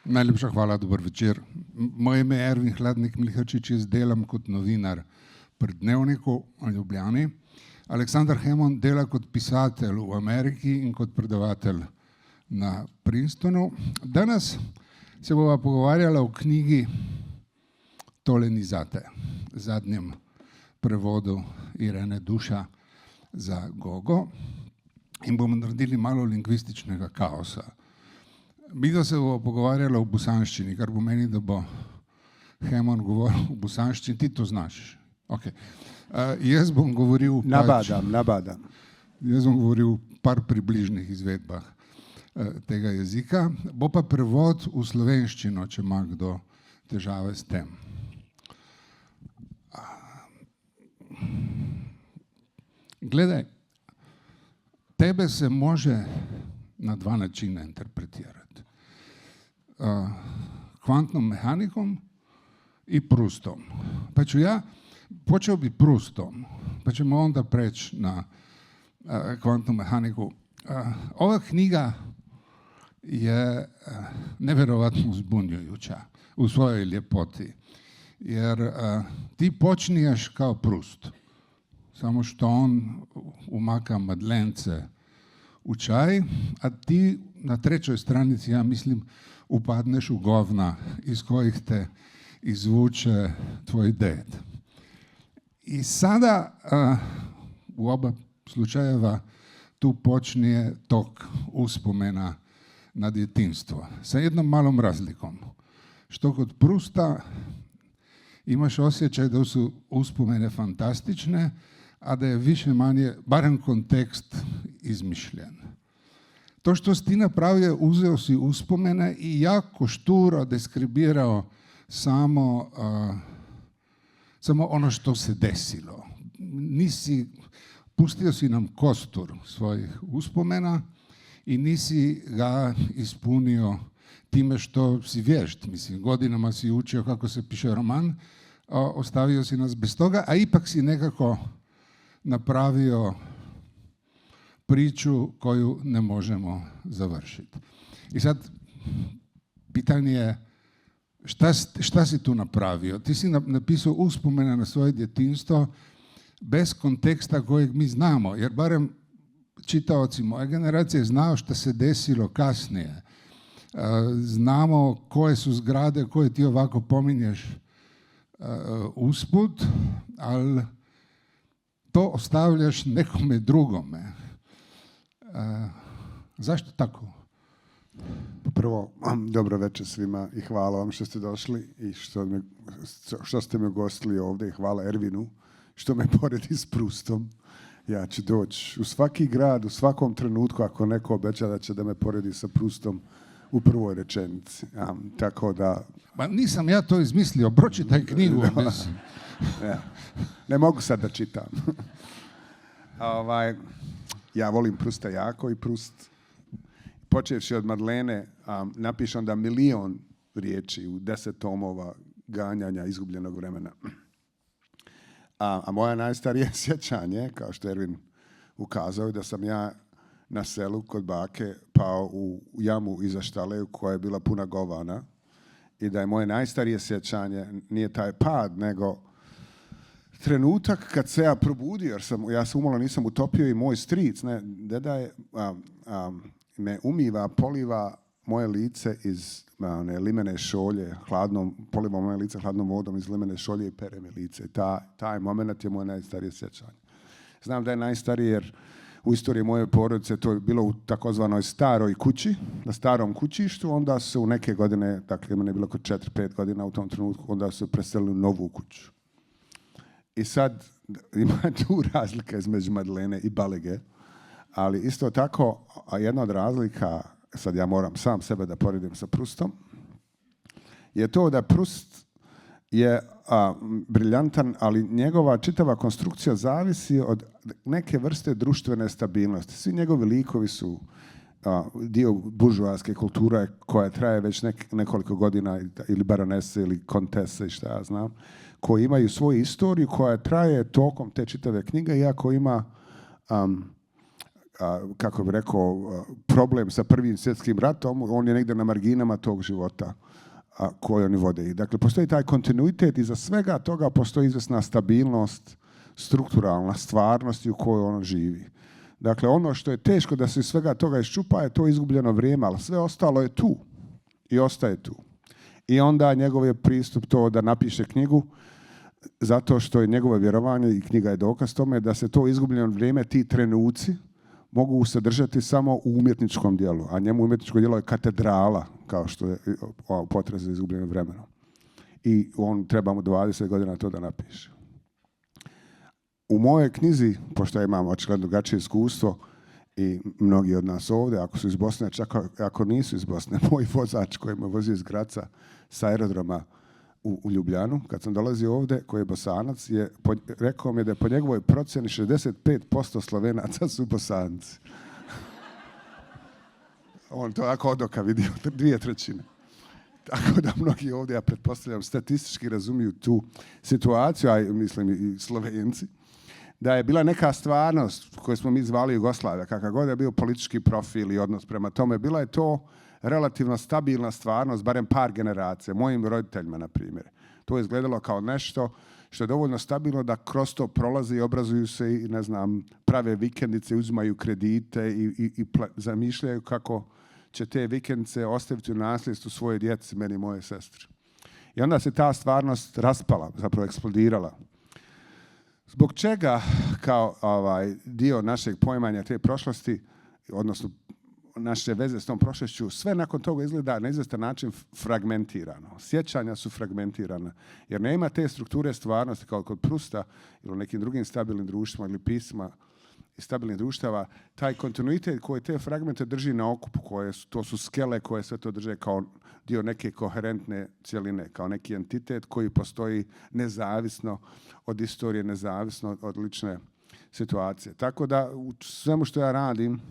Najlepša hvala, dober večer. Moje ime je Ervin Hladnik Milhačič, jaz delam kot novinar pri Dnevniku v Ljubljani. Aleksandar Hemon dela kot pisatelj v Ameriki in kot predavatelj na Princetonu. Danes se bova pogovarjala o knjigi Tole ni zate, zadnjem prevodu Irene Duša za Gogo, in bomo naredili malo lingvističnega kaosa. Midva se bo pogovarjala v bosanščini, kar pomeni, da bo Hemon govoril v bosanščini. Ti to znaš? Ok. Jaz bom govoril... Nabadam. Jaz bom govoril v par približnih izvedbah tega jezika. Bo pa prevod v slovenščino, če ima kdo težave s tem. Gledaj, tebe se može na dva načina interpretirati. Kvantnom mehanikom i Proustom. Pa ću ja, počeo bi Proustom, pa ćemo onda preći na kvantnu mehaniku. Ova knjiga je nevjerovatno zbunjujuća u svojoj ljepoti, jer ti počniješ kao Proust, samo što on umaka madlence u čaj, a ti na trećoj stranici, ja mislim, upadneš u govna iz kojih te izvuče tvoj ded. I sada u oba slučajeva tu počinje tok uspomena na djetinjstvo. Sa jednom malom razlikom. Što kod Prousta imaš osjećaj da su uspomene fantastične, a da je više manje, barem kontekst, izmišljen. To što si ti napravio, uzeo si uspomene i jako šturo deskribirao samo ono što se desilo. Pustio si nam kostur svojih uspomena i nisi ga ispunio time što si vješt. Mislim, godinama si učio kako se piše roman, ostavio si nas bez toga, a ipak si nekako napravio priču koju ne možemo završiti. I sad, pitanje je, šta si tu napravio? Ti si napisao uspomene na svoje djetinjstvo bez konteksta kojeg mi znamo, jer barem čitaoci moje generacije znao šta se desilo kasnije. Znamo koje su zgrade koje ti ovako pominješ usput, ali to ostavljaš nekome drugome. Zašto tako? Prvo, dobro večer svima i hvala vam što ste došli i što ste me gostili ovdje. Hvala Ervinu što me poredi s Proustom. Ja ću doći u svaki grad, u svakom trenutku, ako neko obeća da će da me poredi sa Proustom u prvoj rečenici. Tako da... Ma nisam ja to izmislio, pročitaj knjigu. Ne mogu sad da čitam. Ja volim Prousta jako i Proust, počevši od Madlene, napiše onda 1.000.000 riječi u 10 tomova ganjanja izgubljenog vremena. A moja najstarije sjećanje, kao što Ervin ukazao, da sam ja na selu kod bake pao u jamu iza štale koja je bila puna govana i da je moje najstarije sjećanje nije taj pad, nego trenutak kad se ja probudio, jer ja se umalo nisam utopio i moj stric, deda je, me umiva, poliva moje lice iz limene šolje, poliva moje lice hladnom vodom iz limene šolje i pere mi lice. Taj moment je moje najstarije sjećanje. Znam da je najstarije jer u istoriji moje porodice to je bilo u takozvanoj staroj kući, na starom kućištu, onda su u neke godine, dakle mene je bilo oko 4-5 godina u tom trenutku, onda su preselili u novu kuću. I sad ima tu razlika između Madlene i Balege, ali isto tako jedna od razlika, sad ja moram sam sebe da poredim sa Proustom, je to da Proust je briljantan, ali njegova čitava konstrukcija zavisi od neke vrste društvene stabilnosti. Svi njegovi likovi su dio buržoaske kulture koja traje već nekoliko godina, ili baronese ili kontese i šta ja znam, koji imaju svoju istoriju koja traje tokom te čitave knjige, iako ima kako bi rekao, problem sa Prvim svjetskim ratom, on je negdje na marginama tog života koji oni vode. I dakle, postoji taj kontinuitet i za svega toga postoji izvjesna stabilnost, strukturalna stvarnost u kojoj on živi. Dakle, ono što je teško da se iz svega toga iščupa je to izgubljeno vrijeme, ali sve ostalo je tu i ostaje tu. I onda njegov je pristup to da napiše knjigu, zato što je njegovo vjerovanje, i knjiga je dokaz tome, da se to izgubljeno vrijeme, ti trenuci, mogu sadržati samo u umjetničkom djelu, a njemu umjetničko djelo je katedrala, kao što je potres za izgubljeno vremeno. I on treba mu 20 godina to da napiše. U mojoj knjizi, pošto ja imam očigledno drugačije iskustvo, i mnogi od nas ovdje, ako su iz Bosne, čak ako nisu iz Bosne, moj vozač koji me vozio iz Graca sa aerodroma u Ljubljanu, kad sam dolazio ovdje, koji je Bosanac, rekao mi je da je po njegovoj procjeni 65% Slovenaca su Bosanci. On to jako od oka vidio, 2/3. Tako da mnogi ovdje, ja pretpostavljam, statistički razumiju tu situaciju, a mislim i Slovenci, da je bila neka stvarnost koju smo mi zvali Jugoslavija, kakav god je bio politički profil i odnos prema tome, bila je to relativno stabilna stvarnost, barem par generacija, mojim roditeljima, na primjer. To je izgledalo kao nešto što je dovoljno stabilno da kroz to prolazi i obrazuju se i, ne znam, prave vikendice, uzimaju kredite i zamišljaju kako će te vikendice ostaviti u nasljedstvu svoje djeci, meni i moje sestre. I onda se ta stvarnost raspala, zapravo eksplodirala. Zbog čega kao dio našeg poimanja te prošlosti, odnosno naše veze s tom prošlošću, sve nakon toga izgleda na izvjestan način fragmentirano. Sjećanja su fragmentirana, jer nema te strukture stvarnosti kao kod Prusta ili u nekim drugim stabilnim društvima ili pisma i stabilnih društava, taj kontinuitet koji te fragmente drži na okupu, to su skele koje sve to drže kao dio neke koherentne cjeline, kao neki entitet koji postoji nezavisno od istorije, nezavisno od lične situacije. Tako da u svemu što ja radim,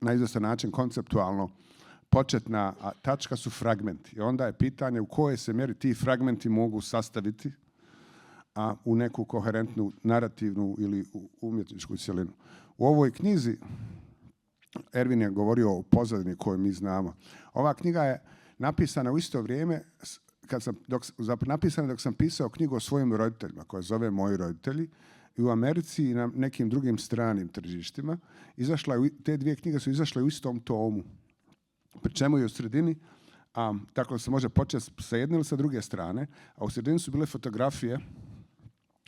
na izvjestan način konceptualno, početna tačka su fragmenti. I onda je pitanje u kojoj se mjeri ti fragmenti mogu sastaviti u neku koherentnu, narativnu ili umjetničku cjelinu. U ovoj knjizi Ervin je govorio o pozadini koju mi znamo. Ova knjiga je napisana u isto vrijeme napisana dok sam pisao knjigu o svojim roditeljima, koja zove Moji roditelji, i u Americi i na nekim drugim stranim tržištima. Te dvije knjige su izašle u istom tomu, pri čemu je u sredini, tako da se može početi sa jedne ili sa druge strane, a u sredini su bile fotografije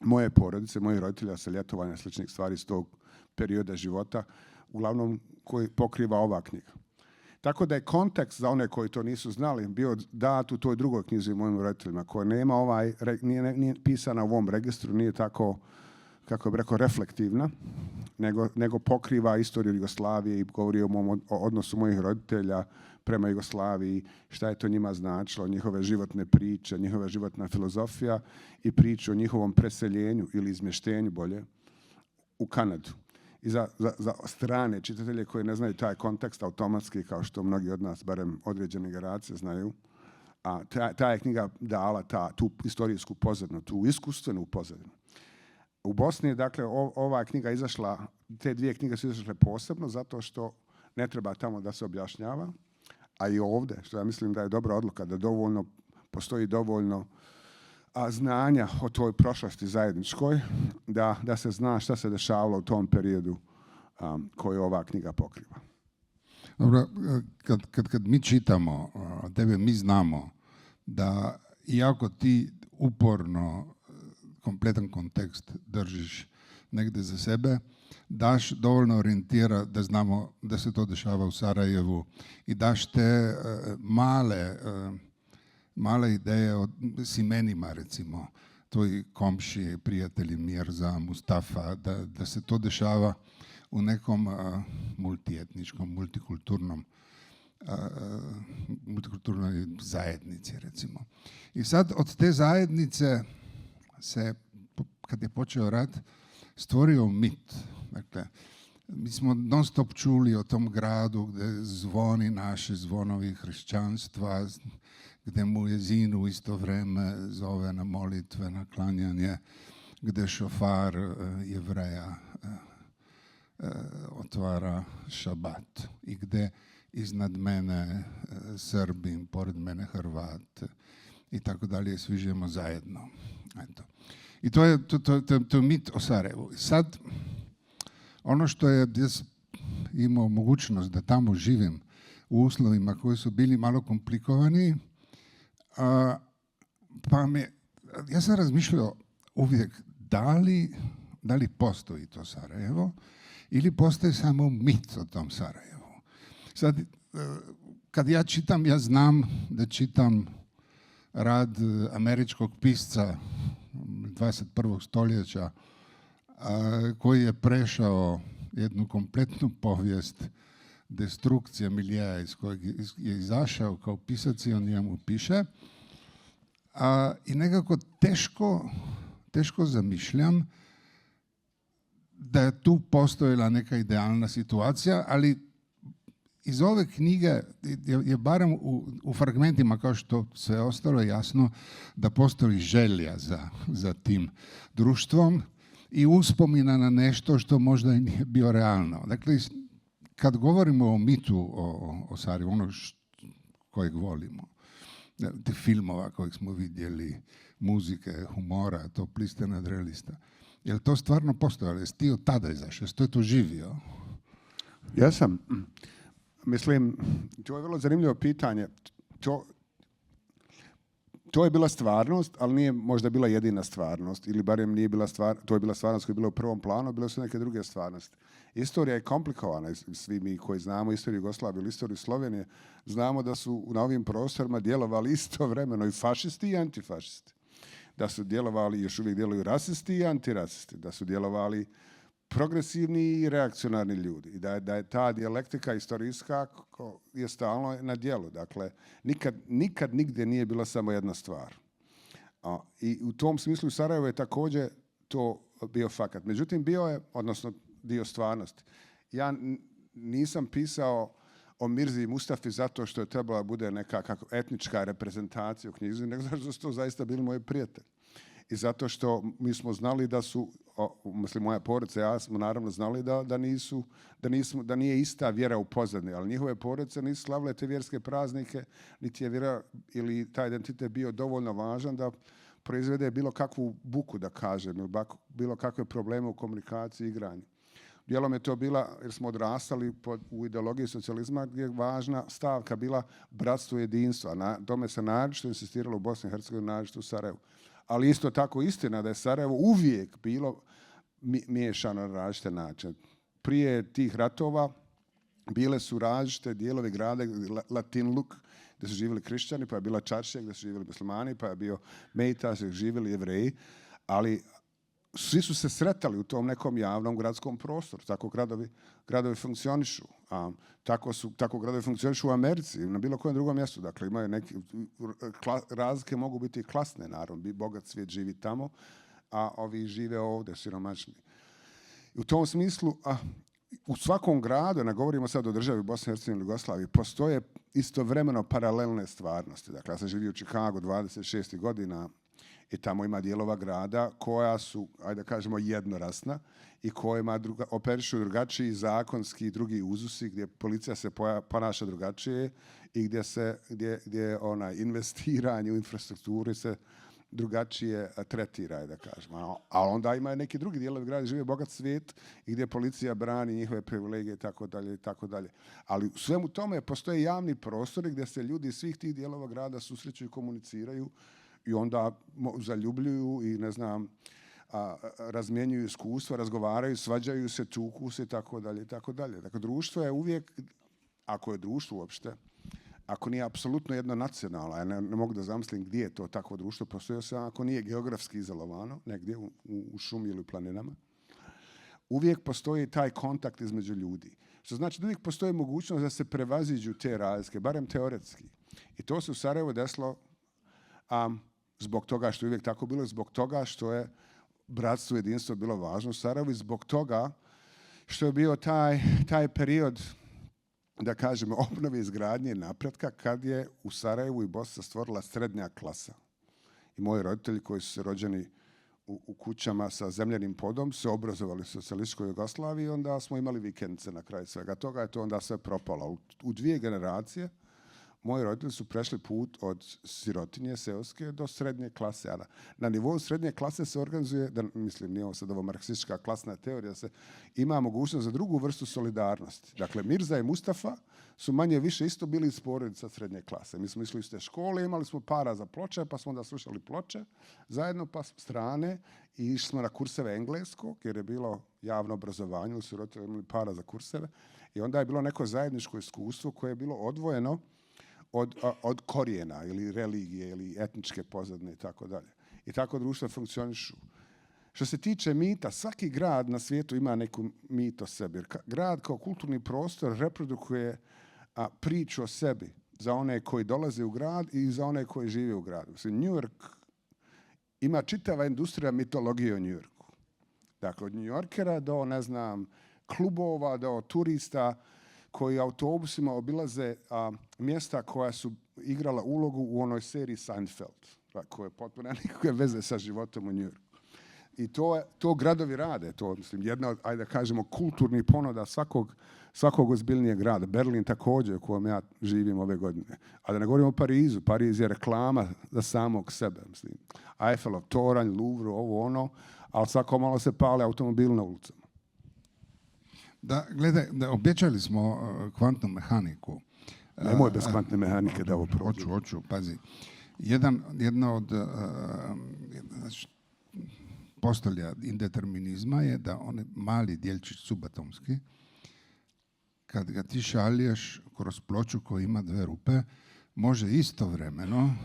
moje porodice, mojih roditelja sa ljetovanja, sličnih stvari iz tog perioda života, uglavnom koji pokriva ova knjiga. Tako da je kontekst za one koji to nisu znali bio dat u toj drugoj knjizi mojim roditeljima, koja nema nije pisana u ovom registru, nije tako, kako bih rekao, reflektivna, nego pokriva istoriju Jugoslavije i govori o odnosu mojih roditelja prema Jugoslaviji, šta je to njima značilo, njihove životne priče, njihova životna filozofija i priču o njihovom preseljenju ili izmještenju bolje u Kanadu. I za strane čitatelje koji ne znaju taj kontekst automatski, kao što mnogi od nas, barem određene generacije, znaju, ta je knjiga dala tu istorijsku pozadinu, tu iskustvenu pozadinu. U Bosni je, dakle, ova knjiga izašla, te dvije knjige su izašle posebno, zato što ne treba tamo da se objašnjava, a i ovdje, što ja mislim da je dobra odluka, da postoji dovoljno znanja o toj prošlosti zajedničkoj, da se zna šta se dešavalo u tom periodu koju ova knjiga pokriva. Dobro, kad mi čitamo tebe, mi znamo da iako ti uporno kompletan kontekst držiš negdje za sebe, daš dovoljno orijentira da znamo da se to dešava u Sarajevu i daš te male ideje o imenima, recimo, tvoji komšije, prijatelji Mirza, Mustafa, da se to dešava u nekom multietničkom, multikulturnoj zajednici, recimo. I sad od te zajednice se, kad je počeo rat, stvorio mit. Dakle, mi smo non stop čuli o tom gradu gdje zvoni naše zvonovi hrišćanstva, gdje muezin u isto vrijeme zove na molitve, na klanjanje, gdje šofar Jevreja otvara šabat i gdje iznad mene Srbin, pored mene Hrvat i tako dalje, svi živimo zajedno. Eto. I to je mit o Sarajevu. Sad, ono što je imao mogućnost da tamo živim u uslovima koji su bili malo komplikovani, ja sam razmišljao uvijek da li postoji to Sarajevo ili postoji samo mit o tom Sarajevu. Sad, kad ja čitam, ja znam da čitam rad američkog pisca 21. stoljeća koji je prešao jednu kompletnu povijest destrukcije miljeja iz kojeg je izašao kao pisac i on njemu piše. I nekako teško zamišljam da je tu postojala neka idealna situacija, ali iz ove knjige je barem u fragmentima, kao što sve ostalo, jasno da postoji želja za tim društvom i uspomina na nešto što možda i nije bio realno. Dakle, kad govorimo o mitu o Sarajevu, ono kojeg volimo, te filmova kojeg smo vidjeli, muzike, humora, top liste nadrealista, je li to stvarno postojalo? Jesi ti od tada izašao? Jesi to živio? Ja sam. Mislim, to je vrlo zanimljivo pitanje. To je bila stvarnost, ali nije možda bila jedina stvarnost. Ili barem nije bila to je bila stvarnost koja je bila u prvom planu, bile su neke druge stvarnosti. Istorija je komplikovana. Svi mi koji znamo istoriju Jugoslavije ili istoriju Slovenije, znamo da su na ovim prostorima djelovali istovremeno i fašisti i antifašisti. Da su djelovali, još uvijek djeluju rasisti i antirasisti. Da su djelovali progresivni i reakcionarni ljudi. I da je ta dijalektika istorijska je stalno na djelu. Dakle, nikad nigdje nije bila samo jedna stvar. I u tom smislu Sarajevo je također to bio fakat. Međutim, bio je, odnosno dio stvarnosti. Ja nisam pisao o Mirzi i Mustafi zato što je trebala bude neka etnička reprezentacija u knjizi, nego zato što su to zaista bili moji prijatelji. I zato što mi smo znali da su, mislim, moja porodica, ja smo naravno znali da nije ista vjera u pozadini, ali njihove porodice nisu slavile te vjerske praznike, niti je vjera ili taj identitet bio dovoljno važan da proizvede bilo kakvu buku, da kažem, ili bilo kakve probleme u komunikaciji i igranju. Dijelom je to bila, jer smo odrastali u ideologiji socijalizma gdje je važna stavka bila bratstvo i jedinstvo. Na tome se naročito insistiralo u Bosni i Hercegovini, naročito u Sarajevu. Ali isto tako istina da je Sarajevo uvijek bilo miješano na različite načine. Prije tih ratova bile su različite dijelovi grada, Latinluk, gdje su živjeli kršćani, pa je bila Čaršija gdje su živjeli muslimani, pa je bio Mejtas gdje su živjeli Jevreji, ali svi su se sretali u tom nekom javnom gradskom prostoru. Tako gradovi funkcionišu. Tako gradovi funkcionišu u Americi, na bilo kojem drugom mjestu. Dakle, imaju neki razlike, mogu biti klasne, naravno. Bogat svijet živi tamo, a ovi žive ovdje, siromašni. U tom smislu, u svakom gradu, ne govorimo sad o državi Bosne i Hercegovine ili Jugoslaviji, postoje istovremeno paralelne stvarnosti. Dakle, ja sam živio u Čikagu 26 godina i tamo ima dijelova grada koja su, ajde da kažemo, jednorasna i kojima operišu drugačiji zakonski i drugi uzusi, gdje policija se ponaša drugačije i gdje investiranje u infrastrukturi se drugačije tretira, da kažemo. A onda ima neki drugi dijelovi grada gdje žive bogat svijet i gdje policija brani njihove privilegije i tako dalje. Ali u svemu tome postoje javni prostori gdje se ljudi iz svih tih dijelova grada susreću i komuniciraju i onda zaljubljuju i razmjenjuju iskustva, razgovaraju, svađaju se, tuku se i tako dalje. Dakle, društvo je uvijek, ako je društvo uopšte, ako nije apsolutno jedno nacionalno, ja ne mogu da zamislim gdje je to takvo društvo, postoji se ako nije geografski izolovano, negdje u šumi ili u planinama, uvijek postoji taj kontakt između ljudi. Što znači da uvijek postoji mogućnost da se prevaziđu te razlike, barem teoretski. I to se u Sarajevu desilo zbog toga što je uvijek tako bilo, zbog toga što je bratstvo i jedinstvo bilo važno u Sarajevu i zbog toga što je bio taj period, da kažemo, obnove, izgradnje i napretka kad je u Sarajevu i Bosni stvorila srednja klasa. I moji roditelji koji su se rođeni u kućama sa zemljanim podom, se obrazovali u socijalističkoj Jugoslaviji i onda smo imali vikendice na kraju svega toga. Je to onda sve propalo. U 2 generacije moji roditelji su prešli put od sirotinje seoske do srednje klase. Na nivou srednje klase se organizuje, mislim, nije ovo sad ovo marksistička klasna teorija, se ima mogućnost za drugu vrstu solidarnosti. Dakle, Mirza i Mustafa su manje više isto bili iz porodica srednje klase. Mi smo išli iz te škole, imali smo para za ploče, pa smo onda slušali ploče zajedno, pa strane, i išli smo na kurseve engleskog, jer je bilo javno obrazovanje, su roditelji imali para za kurseve, i onda je bilo neko zajedničko iskustvo koje je bilo odvojeno od korijena ili religije ili etničke pozadine i tako dalje. I tako društva funkcionišu. Što se tiče mita, svaki grad na svijetu ima neku mit o sebi. Grad kao kulturni prostor reprodukuje priču o sebi za one koji dolaze u grad i za one koji žive u gradu. New York ima čitava industrija mitologije o New Yorku. Dakle, od New Yorkera do, ne znam, klubova, do turista koji autobusima obilaze mjesta koja su igrala ulogu u onoj seriji Seinfeld, koja je potpuno nikakve veze sa životom u New Yorku. I to gradovi rade. To, mislim, jedna od, ajde da kažemo, kulturnih ponuda svakog ozbiljnijeg grada. Berlin također, u kojem ja živim ove godine. A da ne govorimo o Parizu. Pariz je reklama za samog sebe. Mislim. Eiffelov toranj, Louvre, ovo ono, ali svako malo se pale automobili na ulicama. Da, gledaj, obećali smo kvantnu mehaniku. Nemoj bez kvantne mehanike da ovo prođu. Hoću, pazi. Jedna od postolja indeterminizma je da onaj mali dijelčić subatomski, kad ga ti šalješ kroz ploču koja ima 2 rupe, može istovremeno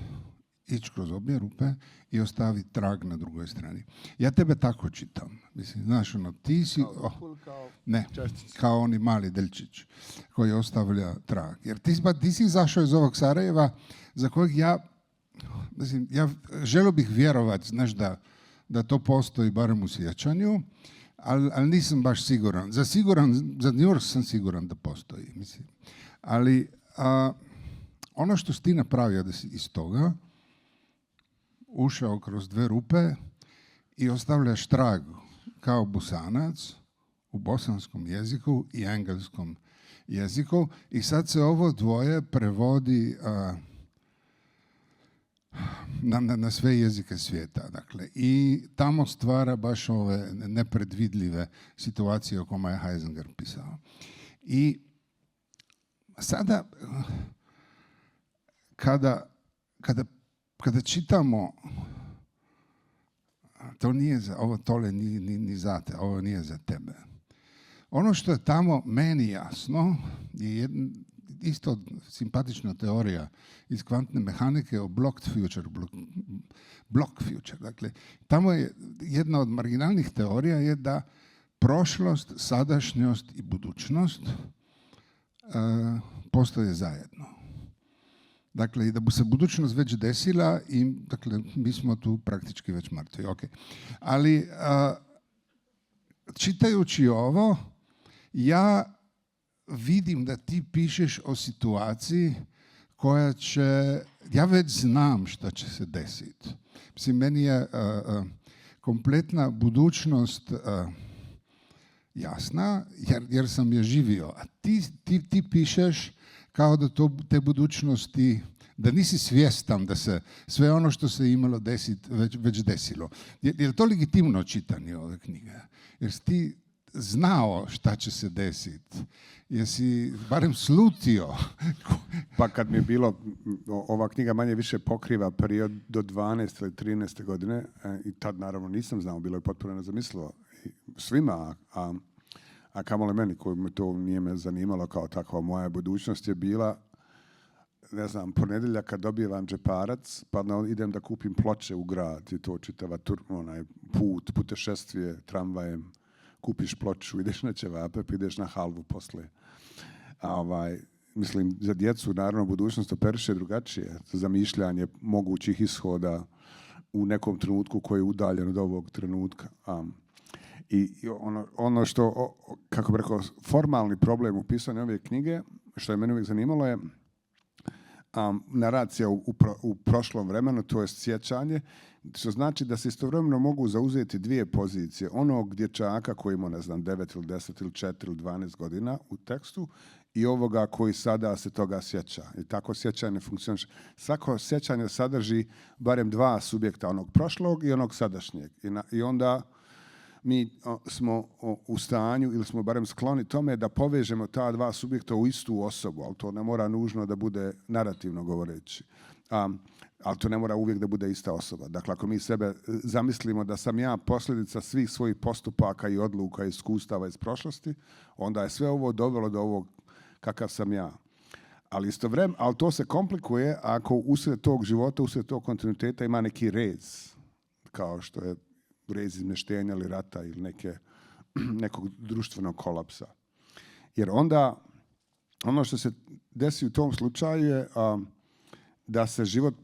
ići kroz obje rupe i ostaviti trag na drugoj strani. Ja tebe tako čitam. Mislim, znaš, ono, ti si... Ne, kao oni mali delčić koji ostavlja trag. Jer ti si izašao iz ovog Sarajeva za kojeg ja želio bih vjerovati, znaš, da to postoji barem u sjećanju, ali nisam baš siguran. Za New York sam siguran da postoji. Mislim. Ali ono što si ti napravio da si iz toga ušao kroz 2 rupe i ostavljaš trag kao Bosanac u bosanskom jeziku i engleskom jeziku, i sad se ovo dvoje prevodi na sve jezike svijeta. Dakle, i tamo stvara baš ove nepredvidljive situacije o kojima je Heisinger pisao. I sada kada čitamo, to nije za, ovo tole ni za te, ovo nije za tebe. Ono što je tamo meni jasno je isto simpatična teorija iz kvantne mehanike o blocked future, block future. Dakle, tamo je jedna od marginalnih teorija je da prošlost, sadašnjost i budućnost postoje zajedno. Dakle, i da bi se budućnost već desila i, dakle, mi smo tu praktički već mrtvi. Okay. Ali čitajući ovo, ja vidim da ti pišeš o situaciji koja će, ja već znam što će se desiti. Mislim, meni je kompletna budućnost jasna, jer sam je živio. A ti pišeš kao da te budućnosti, da nisi svjestan da se sve ono što se imalo desiti već desilo. Je li to legitimno čitanje ove knjige? Jer si ti znao šta će se desiti? Jesi barem slutio? Pa kad mi je bilo, ova knjiga manje više pokriva period do 12. ili 13. godine i tad naravno nisam znao, bilo je potpuno nezamislivo svima, a kamoli meni koji me to nije me zanimalo kao takva. Moja budućnost je bila, ne znam, ponedjeljak kad dobivam džeparac, pa idem da kupim ploče u grad i to čitava onaj putešestvije tramvajem, kupiš ploču, ideš na ćevape, pa ideš na halvu posle. Mislim, za djecu naravno budućnost operiše drugačije, zamišljanje mogućih ishoda u nekom trenutku koji je udaljen od ovog trenutka. I ono što, kako bih rekao, formalni problem u pisanju ove knjige, što je mene uvijek zanimalo je naracija u prošlom vremenu, to je sjećanje, što znači da se istovremeno mogu zauzeti dvije pozicije. Onog dječaka koji ima, 9 ili 10 ili 4 ili 12 godina u tekstu i ovoga koji sada se toga sjeća. I tako sjećanje funkcioniše. Svako sjećanje sadrži barem dva subjekta, onog prošlog i onog sadašnjeg. I onda mi smo u stanju ili smo barem skloni tome da povežemo ta dva subjekta u istu osobu, ali to ne mora nužno da bude narativno govoreći. Ali to ne mora uvijek da bude ista osoba. Dakle, ako mi sebe zamislimo da sam ja posljedica svih svojih postupaka i odluka i iskustava iz prošlosti, onda je sve ovo dovelo do ovog kakav sam ja. Ali ali to se komplikuje ako usred tog života, usred tog kontinuiteta ima neki rez, kao što je rez izmještenja ili rata ili nekog društvenog kolapsa. Jer onda ono što se desi u tom slučaju je da se život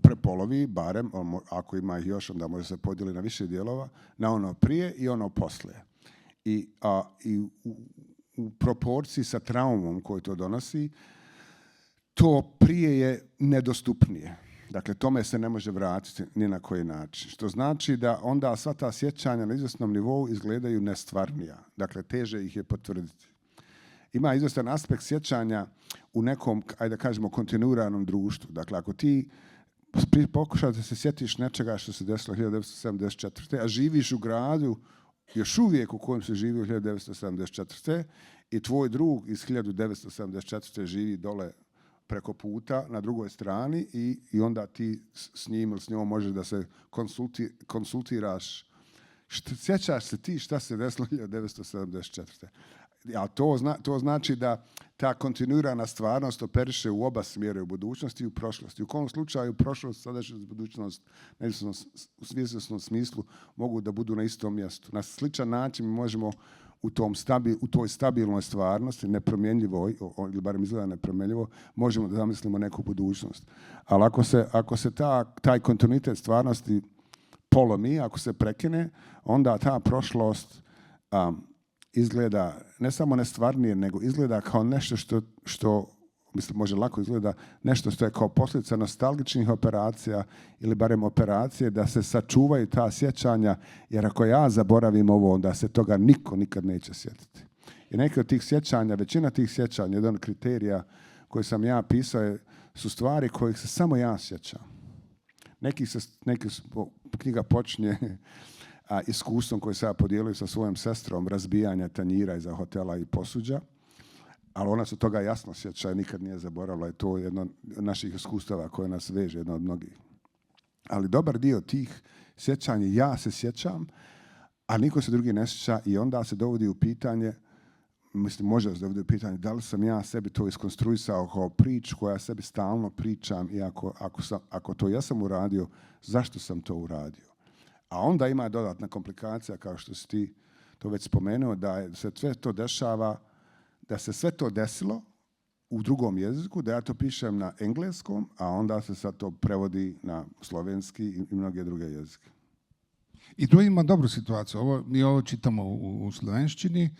prepolovi, barem, ako ima ih još, onda može se podijeli na više dijelova, na ono prije i ono poslije. I u proporciji sa traumom koju to donosi, to prije je nedostupnije. Dakle, tome se ne može vratiti ni na koji način. Što znači da onda sva ta sjećanja na izvjesnom nivou izgledaju nestvarnija. Dakle, teže ih je potvrditi. Ima izvjestan aspekt sjećanja u nekom, ajde da kažemo, kontinuiranom društvu. Dakle, ako ti pokušaš da se sjetiš nečega što se desilo 1974. a živiš u gradu još uvijek u kojem se živi u 1974. i tvoj drug iz 1974. živi dole preko puta na drugoj strani i onda ti s njim ili s njom možeš da se konsultiraš. Sjećaš se ti šta se desilo 1974. A to znači da ta kontinuirana stvarnost operiše u oba smjera, u budućnosti i u prošlosti. U kom slučaju prošlost, sadašnjost i budućnost u svjesnom smislu mogu da budu na istom mjestu. Na sličan način možemo u toj stabilnoj stvarnosti, nepromjenljivoj, ili barem izgleda nepromjenljivo, možemo da zamislimo neku budućnost. Ali ako se taj kontinuitet stvarnosti polomi, ako se prekine, onda ta prošlost izgleda ne samo nestvarnije, nego izgleda kao nešto što mislim, može lako izgleda nešto što je kao posljedica nostalgičnih operacija ili barem operacije da se sačuvaju ta sjećanja, jer ako ja zaboravim ovo, onda se toga niko nikad neće sjetiti. I neke od tih sjećanja, većina tih sjećanja, jedan od kriterija koji sam ja pisao su stvari kojih se samo ja sjećam. Knjiga počinje iskustvom koje sam ja podijelio sa svojom sestrom razbijanja tanjira iza hotela i posuđa, ali ona se toga jasno sjeća i nikad nije zaboravila i to je jedno od naših iskustava koje nas veže, jedno od mnogih. Ali dobar dio tih sjećanja ja se sjećam, a niko se drugi ne sjeća i onda se dovodi u pitanje, može se dovodi u pitanje da li sam ja sebi to iskonstruisao kao priču koja sebi stalno pričam i ako to ja sam uradio, zašto sam to uradio? A onda ima dodatna komplikacija, kao što si ti to već spomenuo, da se sve to dešava, da se sve to desilo u drugom jeziku, da ja to pišem na engleskom, a onda se sad to prevodi na slovenski i mnoge druge jezike. I tu ima dobru situaciju. Mi ovo čitamo u slovenščini,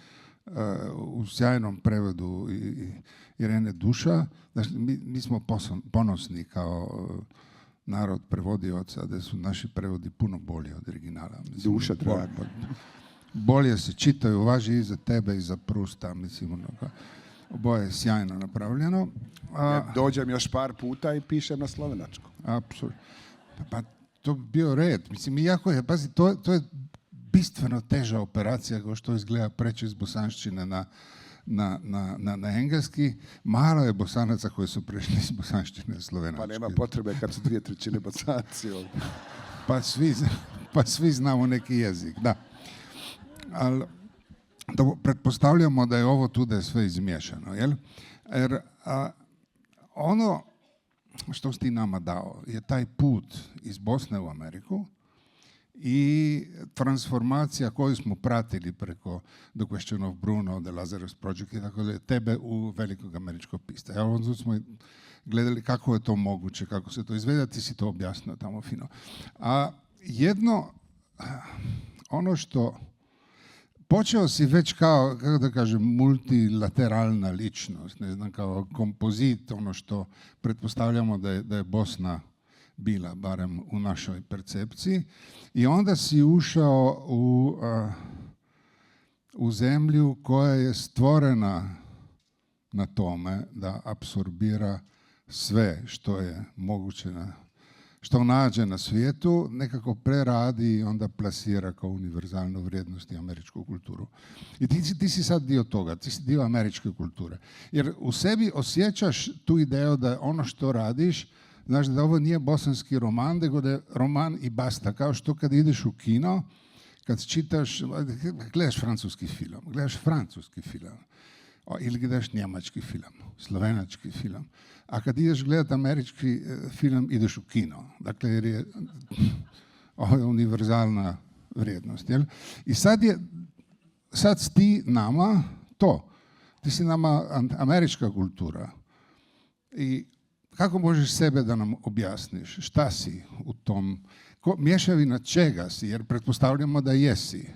u sjajnom prevodu Irene Duša. Znači, mi smo ponosni kao narod prevodioca, da su naši prevodi puno bolji od originala. Mislim, Duša, draga. Bolje se čitaju, važi i za tebe i za Prusta, mislim, oboje je sjajno napravljeno. Dođem još par puta i pišem na slovenačku. Apsolutno. Pa to bi bio red. Mislim, iako je, pazi, to je bistveno teža operacija kao što izgleda preći iz bosanščine na engleski. Malo je Bosanaca koji su prešli iz bosanščine na slovenački. Pa nema potrebe kad su 2/3 Bosanci. Pa svi znamo neki jezik, da. Ali pretpostavljamo da je ovo tu da je sve izmiješano, jel? Jer ono što si ti nama dao je taj put iz Bosne u Ameriku i transformacija koju smo pratili preko The Question of Bruno, The Lazarus Project i tako da tebe u velikog američkog pista. Onda smo gledali kako je to moguće, kako se to izvede, ti si to objasnio tamo fino. A ono što počeo si već kao, kako da kažem, multilateralna ličnost, ne znam, kao kompozit, ono što pretpostavljamo da je Bosna bila, barem u našoj percepciji. I onda si ušao u zemlju koja je stvorena na tome da apsorbira sve što je moguće, što nađe na svijetu, nekako preradi i onda plasira kao univerzalnu vrijednost i američku kulturu. I ti si sad dio toga, ti si dio američke kulture. Jer u sebi osjećaš tu ideju da ono što radiš, znaš da ovo nije bosanski roman, nego da je roman i basta. Kao što kad ideš u kino, kad čitaš, gledaš francuski film, ili gledaš njemački film, slovenački film. A kad ideš gledati američki film, ideš u kino. Dakle, jer je ovo je univerzalna vrijednost. Jel? I sad si ti nama to. Ti si nama američka kultura. I kako možeš sebe da nam objasniš? Šta si u tom? Mješavina čega si? Jer pretpostavljamo da jesi.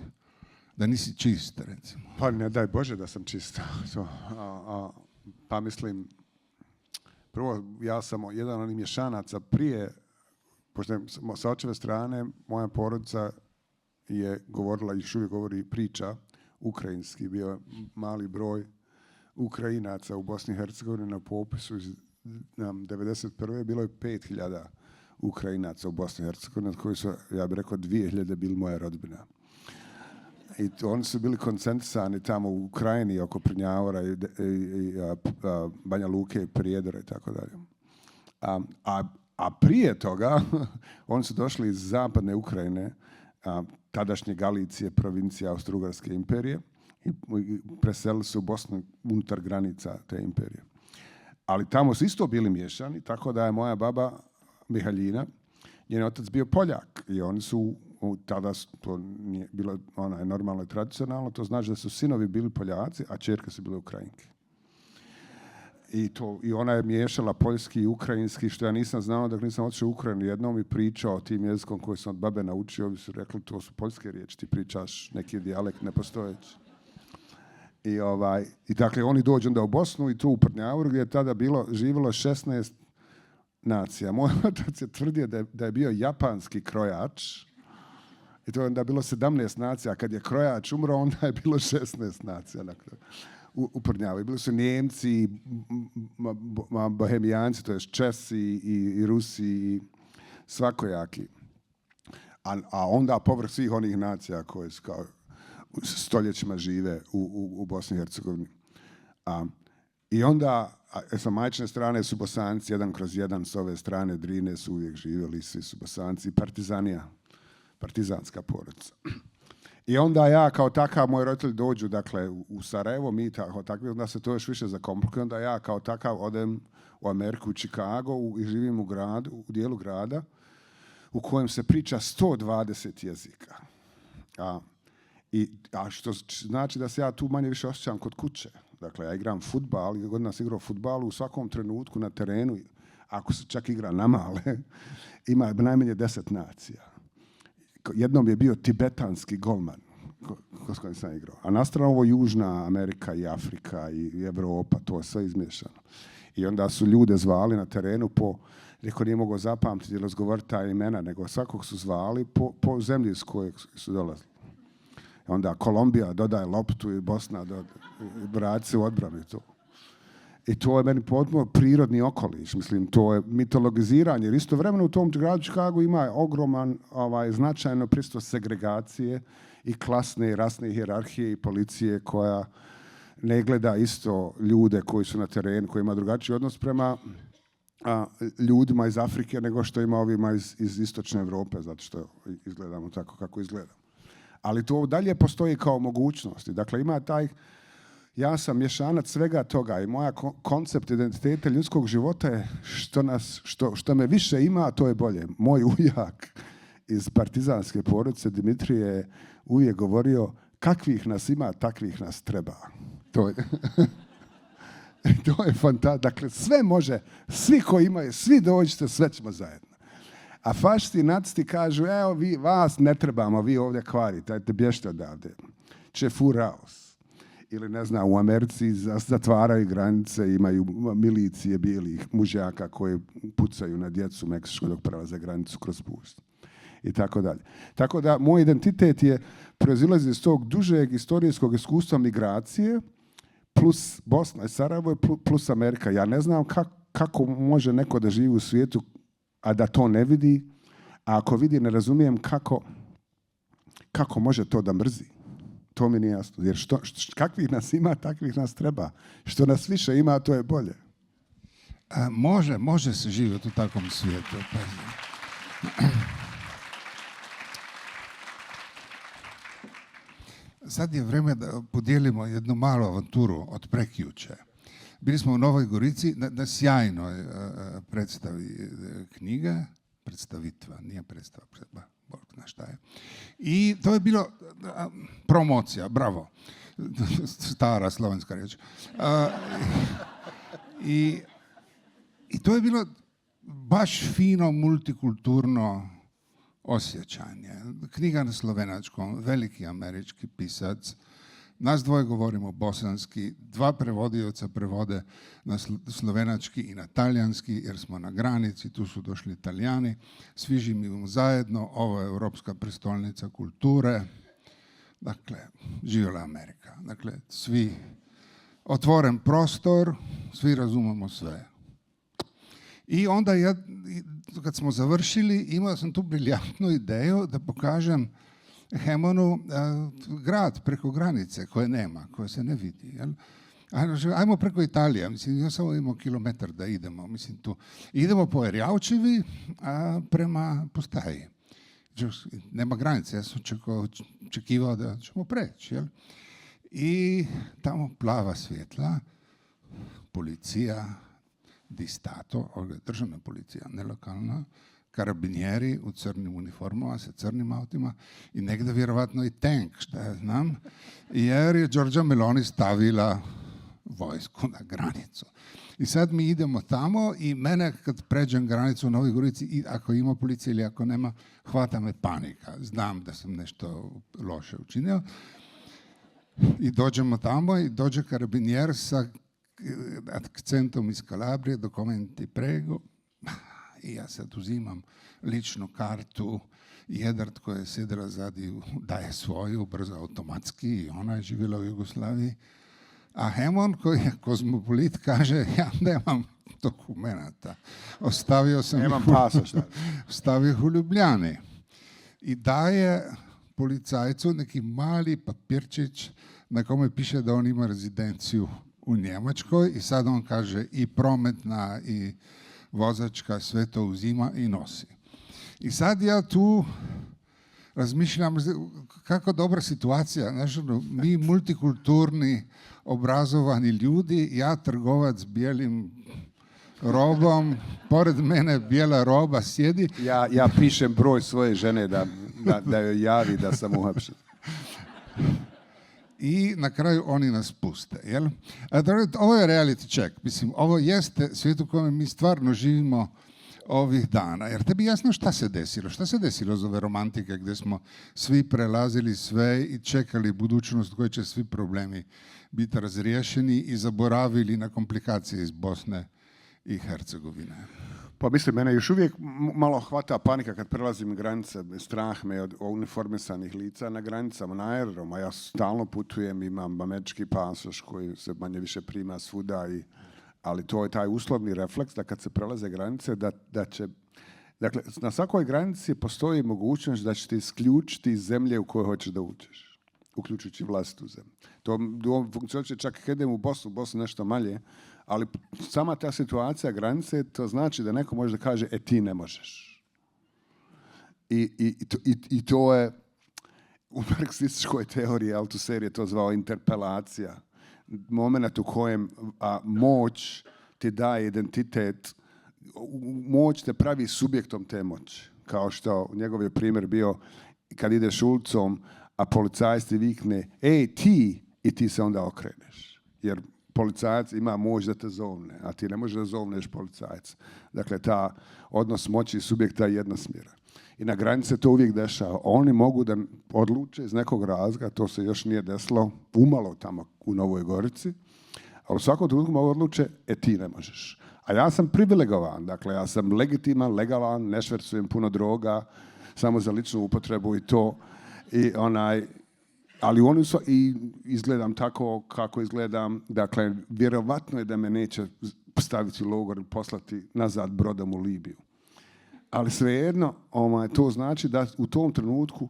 Da nisi čist, recimo. Pa ne daj Bože da sam čist. Pa mislim, prvo ja sam jedan od onih mješanaca prije, pošto sa očeve strane moja porodica je govorila, još uvijek govori priča ukrajinski, bio mali broj Ukrajinaca u Bosni i Hercegovini na popisu iz 1991. bilo je 5.000 Ukrajinaca u Bosni i Hercegovini, od koji su, ja bih rekao, 2.000 bili moja rodbina. I oni su bili koncentrisani tamo u Ukrajini oko Prnjavora i Banja Luke, Prijedora i tako dalje. A prije toga oni su došli iz zapadne Ukrajine, tadašnje Galicije, provincije Austro-Ugarske imperije, i preselili su u Bosnu unutar granica te imperije. Ali tamo su isto bili miješani, tako da je moja baba Mihaljina, njen otac bio Poljak i oni su tada to nije bilo normalno i tradicionalno, to znači da su sinovi bili Poljaci, a ćerke su bile Ukrajinke. I ona je miješala poljski i ukrajinski, što ja nisam znao dok nisam otišao u Ukrajinu. Jednom mi pričao tim jezikom koji sam od babe naučio, ovi su rekli to su poljske riječi, ti pričaš neki dijalekt nepostojeći. I dakle oni dođu onda u Bosnu i tu u Prnjavoru gdje je tada živjelo 16 nacija. Moj otac je tvrdio da je bio japanski krojač i to je onda bilo 17 nacija. Kad je krojač umro, onda je bilo 16 nacija. Dakle, u Prnjavu. Bili su Njemci, Bohemijanci, to je Česi i Rusi i svakojaki. A onda povrh svih onih nacija koje su kao stoljećima žive u Bosni i Hercegovini. I onda, sa majčine strane su Bosanci, 1/1, s ove strane Drine su uvijek živjeli, svi su Bosanci, partizanska porodica. I onda ja kao takav, moji roditelji dođu dakle, u Sarajevo, mi tako takvi, onda se to još više zakomplikuje, onda ja kao takav odem u Ameriku, u Chicago i živim u dijelu grada u kojem se priča 120 jezika. A što znači da se ja tu manje više osjećam kod kuće. Dakle, ja igram fudbal, god nas igrao fudbalu, u svakom trenutku na terenu, ako se čak igra na male, ima najmanje 10 nacija. Jednom je bio tibetanski golman s kojim sam igrao. A na stranu ovo Južna Amerika i Afrika i Evropa, to je sve izmiješano. I onda su ljude zvali na terenu rekao nije mogao zapamtiti ili razgovoriti ta imena, nego svakog su zvali po zemlji s kojeg su dolazili. Onda Kolumbija dodaje loptu i Bosna vrati se u odbranu. I to je meni potpuno prirodni okoliš. Mislim, to je mitologiziranje. Jer istovremeno u tom gradu Chicagu ima ogroman značajno prisustvo segregacije i klasne i rasne hijerarhije i policije koja ne gleda isto ljude koji su na terenu, koji ima drugačiji odnos prema ljudima iz Afrike nego što ima ovima iz istočne Europe, zato što izgledamo tako kako izgledamo. Ali to dalje postoji kao mogućnosti. Dakle, ima ja sam mješanac svega toga i moja koncept identiteta ljudskog života je što me više ima, to je bolje. Moj ujak iz partizanske porodice Dimitrije je uvijek govorio kakvih nas ima, takvih nas treba. To je fantastično. Dakle, sve može, svi koji imaju, svi dođite, sve ćemo zajedno. A fašisti i nacisti kažu, evo, vas ne trebamo, vi ovdje kvarite, ajte bježite odavde. Čefuraos. Ili ne znam, u Americi zatvaraju granice, imaju milicije bijelih mužjaka koji pucaju na djecu u Meksiku dok prelaze granicu kroz pust. I tako dalje. Tako da moj identitet proizilazi iz tog dužeg historijskog iskustva migracije plus Bosna i Sarajevo plus Amerika. Ja ne znam kako može neko da živi u svijetu, a da to ne vidi, a ako vidi ne razumijem kako može to da mrzi. To mi nije jasno. Jer kakvih nas ima, takvih nas treba. Što nas više ima, to je bolje. Može se živjeti u takvom svijetu. Sad je vrijeme da podijelimo jednu malu avanturu od prekjuče. Bili smo u Novoj Gorici na sjajnoj predstavi knjige, predstavitva, nije predstava, Bog zna šta je. I to je bilo promocija, bravo, stara slovenska riječ. I to je bilo baš fino multikulturno osjećanje. Knjiga na slovenačkom, veliki američki pisac. Nas dvoje govorimo bosanski, 2 prevodioca prevode na slovenački i na talijanski, jer smo na granici, tu su došli Italijani. Svi živimo zajedno, ovo je Europska prestolnica kulture. Dakle, živjela Amerika. Dakle, svi otvoren prostor, svi razumemo sve. I onda kad smo završili, imao sam tu briljantnu ideju da pokažem Hemonu grad preko granice koje nema, koje se ne vidi. Jel? Ajmo preko Italije, mislim, ja samo imamo kilometar da idemo. Mislim, tu. Idemo po Erjavčevi prema postaji. Nema granice, ja sam očekivao da ćemo preći. Jel? I tamo plava svjetla, policija, di Stato, ovdje je državna policija, ne lokalna, karabinjeri u crnim uniformama sa crnim autima i negdje vjerovatno i tank, šta ja znam, jer je Giorgia Meloni stavila vojsku na granicu. I sad mi idemo tamo i mene kad pređem granicu u Novoj Gorici, i ako ima policija ili ako nema, hvata me panika. Znam da sam nešto loše učinio. I dođemo tamo i dođe karabinjer sa akcentom iz Kalabrije, dokumenti prego. I ja sad uzimam ličnu kartu, Jedrt koja je sjedila zadi daje svoju, brzo automatski, i ona je živjela u Jugoslaviji. A Hemon, koji je kozmopolit, kaže, ja nemam dokumenata. Ostavio sam ih u Ljubljani. I daje policajcu neki mali papirčić na kome piše da on ima rezidenciju u Njemačkoj i sad on kaže i prometna i vozačka sve to uzima i nosi. I sad ja tu razmišljam kako dobra situacija. Znaš, mi multikulturni, obrazovani ljudi, ja trgovac bijelim robom, pored mene bijela roba sjedi. Ja pišem broj svoje žene da joj javi da sam uhapšen. I na kraju oni nas puste. Jel? Ovo je reality check. Mislim, ovo jeste svijet u kojem mi stvarno živimo ovih dana. Jer tebi jasno šta se desilo? Šta se desilo za ove romantike gdje smo svi prelazili sve i čekali budućnost koji će svi problemi biti razriješeni i zaboravili na komplikacije iz Bosne i Hercegovine? Pa mislim, mene još uvijek malo hvata panika kad prelazim granice, strah me od uniformisanih lica na granicama, na aerodromu. Ja stalno putujem, imam američki pasoš koji se manje više prima svuda, ali to je taj uslovni refleks da kad se prelaze granice, da će... Dakle, na svakoj granici postoji mogućnost da ćete isključiti iz zemlje u kojoj hoćeš da uđeš, uključujući vlastitu zemlju. To funkcionira čak kad idem u Bosnu nešto manje, ali sama ta situacija granice, to znači da neko može da kaže, ti ne možeš. I to je u marksističkoj teoriji Althusser je to zvao interpelacija. Moment u kojem moć ti daje identitet, moć te pravi subjektom te moći. Kao što njegov je primjer bio kad ideš ulicom, a policajac ti vikne, ti, i ti se onda okreneš. Jer policajac ima moć da te zovne, a ti ne možeš da zovneš policajca. Dakle, ta odnos moći subjekta je jednosmjeran. I na granici se to uvijek dešava. Oni mogu da odluče iz nekog razloga, to se još nije desilo umalo tamo u Novoj Gorici, ali u svakom trenutku mogu odluče, ti ne možeš. A ja sam privilegovan, dakle ja sam legitiman, legalan, ne švercujem puno droga, samo za ličnu upotrebu i to. Ali oni su, i izgledam tako kako izgledam, dakle vjerovatno je da me neće staviti u logor i poslati nazad brodom u Libiju. Ali svejedno, to znači da u tom trenutku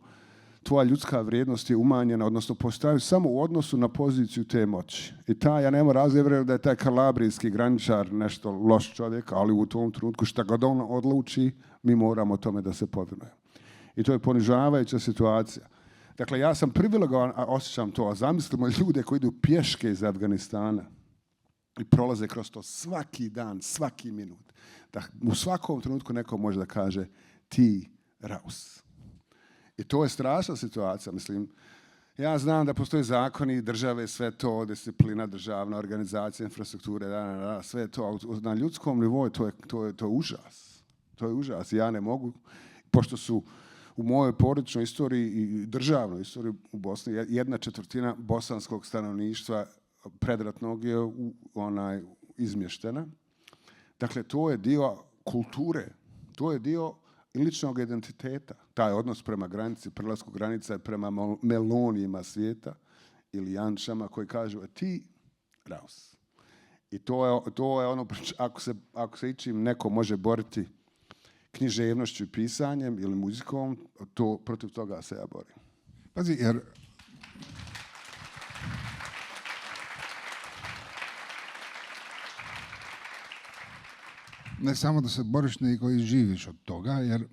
tvoja ljudska vrijednost je umanjena, odnosno postoji samo u odnosu na poziciju te moći. I ja nema razlije da je taj kalabrijski graničar nešto loš čovjek, ali u tom trenutku šta god on odluči, mi moramo o tome da se povinujemo. I to je ponižavajuća situacija. Dakle, ja sam privilegovan, a osjećam to, a zamislimo ljude koji idu pješke iz Afganistana i prolaze kroz to svaki dan, svaki minut. Da u svakom trenutku neko može da kaže ti raus. I to je strašna situacija. Mislim, ja znam da postoje zakoni, države, sve to, disciplina, državna organizacija, infrastrukture, sve to. Na ljudskom nivou to je užas. To je užas. Ja ne mogu, pošto su u mojoj porodičnoj istoriji i državnoj istoriji u Bosni 1/4 bosanskog stanovništva predratnog je izmještena. Dakle, to je dio kulture, to je dio ličnog identiteta. Taj odnos prema granici, prelasku granica je prema melonijima svijeta ili janšama koji kažu ti raus. I to je ono, ako se ičim neko može boriti književnošću i pisanjem ili muzikom, protiv toga se ja borim. Pazi, jer ne samo da se boriš, nego i živiš od toga, jer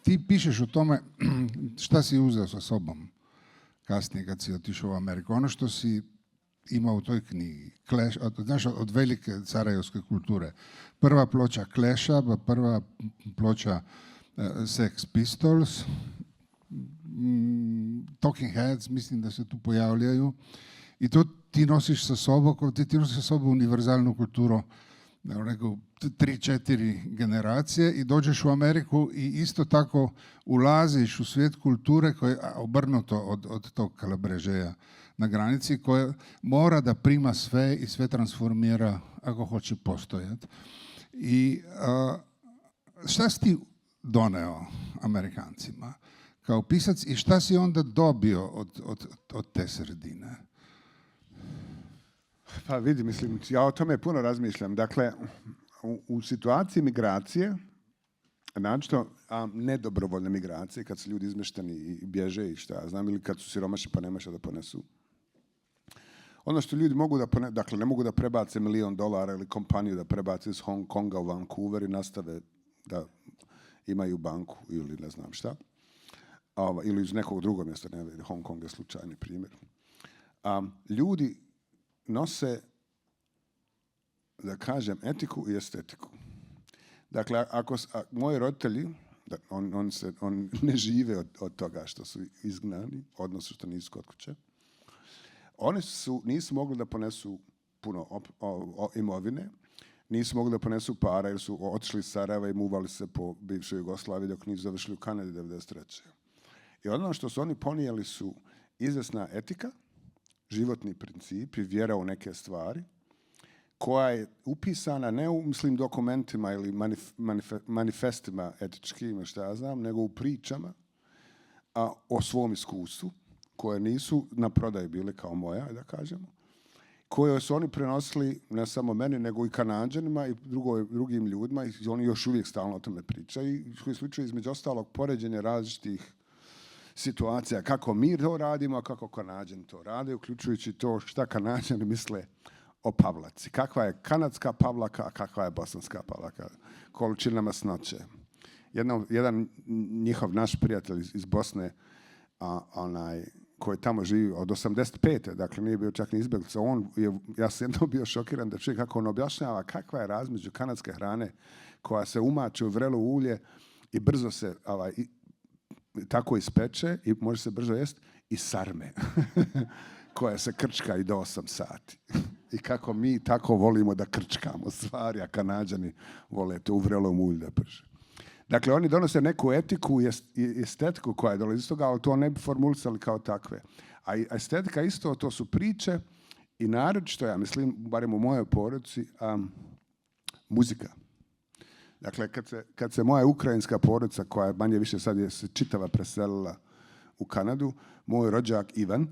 ti pišeš o tome šta si uzeo sa sobom kasnije kad si otišao u Ameriku. Ono što si imao u toj knjigi, od velike carajevske kulture. Prva ploča Clash-a, prva ploča Sex Pistols, Talking Heads, mislim da se tu pojavljaju. I to ti nosiš sa sobom, ti nosiš sa sobom univerzalnu kulturu, neku 3-4 generacije i dođeš u Ameriku i isto tako ulaziš u svijet kulture koje je obrnuto od tog Kalabrežeja na granici, koja mora da prima sve i sve transformira ako hoće postojati. I šta si ti doneo Amerikancima kao pisac i šta si onda dobio od te sredine? Pa vidi, mislim, ja o tome puno razmišljam. Dakle, u situaciji migracije, naročito nedobrovoljne migracije, kad su ljudi izmešteni i bježe i šta ja znam, ili kad su siromašni pa nema šta da ponesu. Ono što ljudi mogu da ponesu, dakle, ne mogu da prebace $1 milion ili kompaniju da prebace iz Hong Konga u Vancouver i nastave da imaju banku ili ne znam šta. Ili iz nekog drugog mjesta, ne, Hong Kong je slučajni primjer. Ljudi nose, da kažem, etiku i estetiku. Dakle, ako moji roditelji, on ne žive od toga što su izgnani, odnosno što nisu kod kuće, oni nisu mogli da ponesu puno imovine, nisu mogli da ponesu para jer su otišli iz Sarajeva i muvali se po bivšoj Jugoslaviji dok nisu završili u Kanadi 1993. I ono što su oni ponijeli su izvesna etika, životni princip i vjera u neke stvari, koja je upisana ne u dokumentima ili manifestima etičkim, što ja znam, nego u pričama o svom iskustvu, koje nisu na prodaju bile kao moja, da kažemo, koje su oni prenosili ne samo meni, nego i Kanađanima i drugim ljudima i oni još uvijek stalno o tome pričaju i koji slučaju između ostalog poređenja različitih situacija, kako mi to radimo, a kako Kanađani to rade, uključujući to šta Kanađani misle o pavlaci. Kakva je kanadska pavlaka, a kakva je bosanska pavlaka. Količina masnoće. Jedan njihov naš prijatelj iz Bosne, koji tamo živi od 85. Dakle, nije bio čak ni izbjeglica. Ja sam jednom bio šokiran da čujem kako on objašnjava kakva je razmeđu kanadske hrane koja se umače u vrelo ulje i brzo se tako ispeče i može se brzo jesti i sarme. koja se krčka i do 8 sati. I kako mi tako volimo da krčkamo stvari, a Kanađani vole to u vrelom ulju da prže. Dakle, oni donose neku etiku i estetiku koja je dolazi iz toga, ali to ne bi formulisali kao takve. A estetika isto, to su priče i naročito, ja mislim, barem u mojoj porodici, muzika. Dakle, kad se moja ukrajinska porodica, koja je manje više sad je se čitava preselila u Kanadu, moj rođak Ivan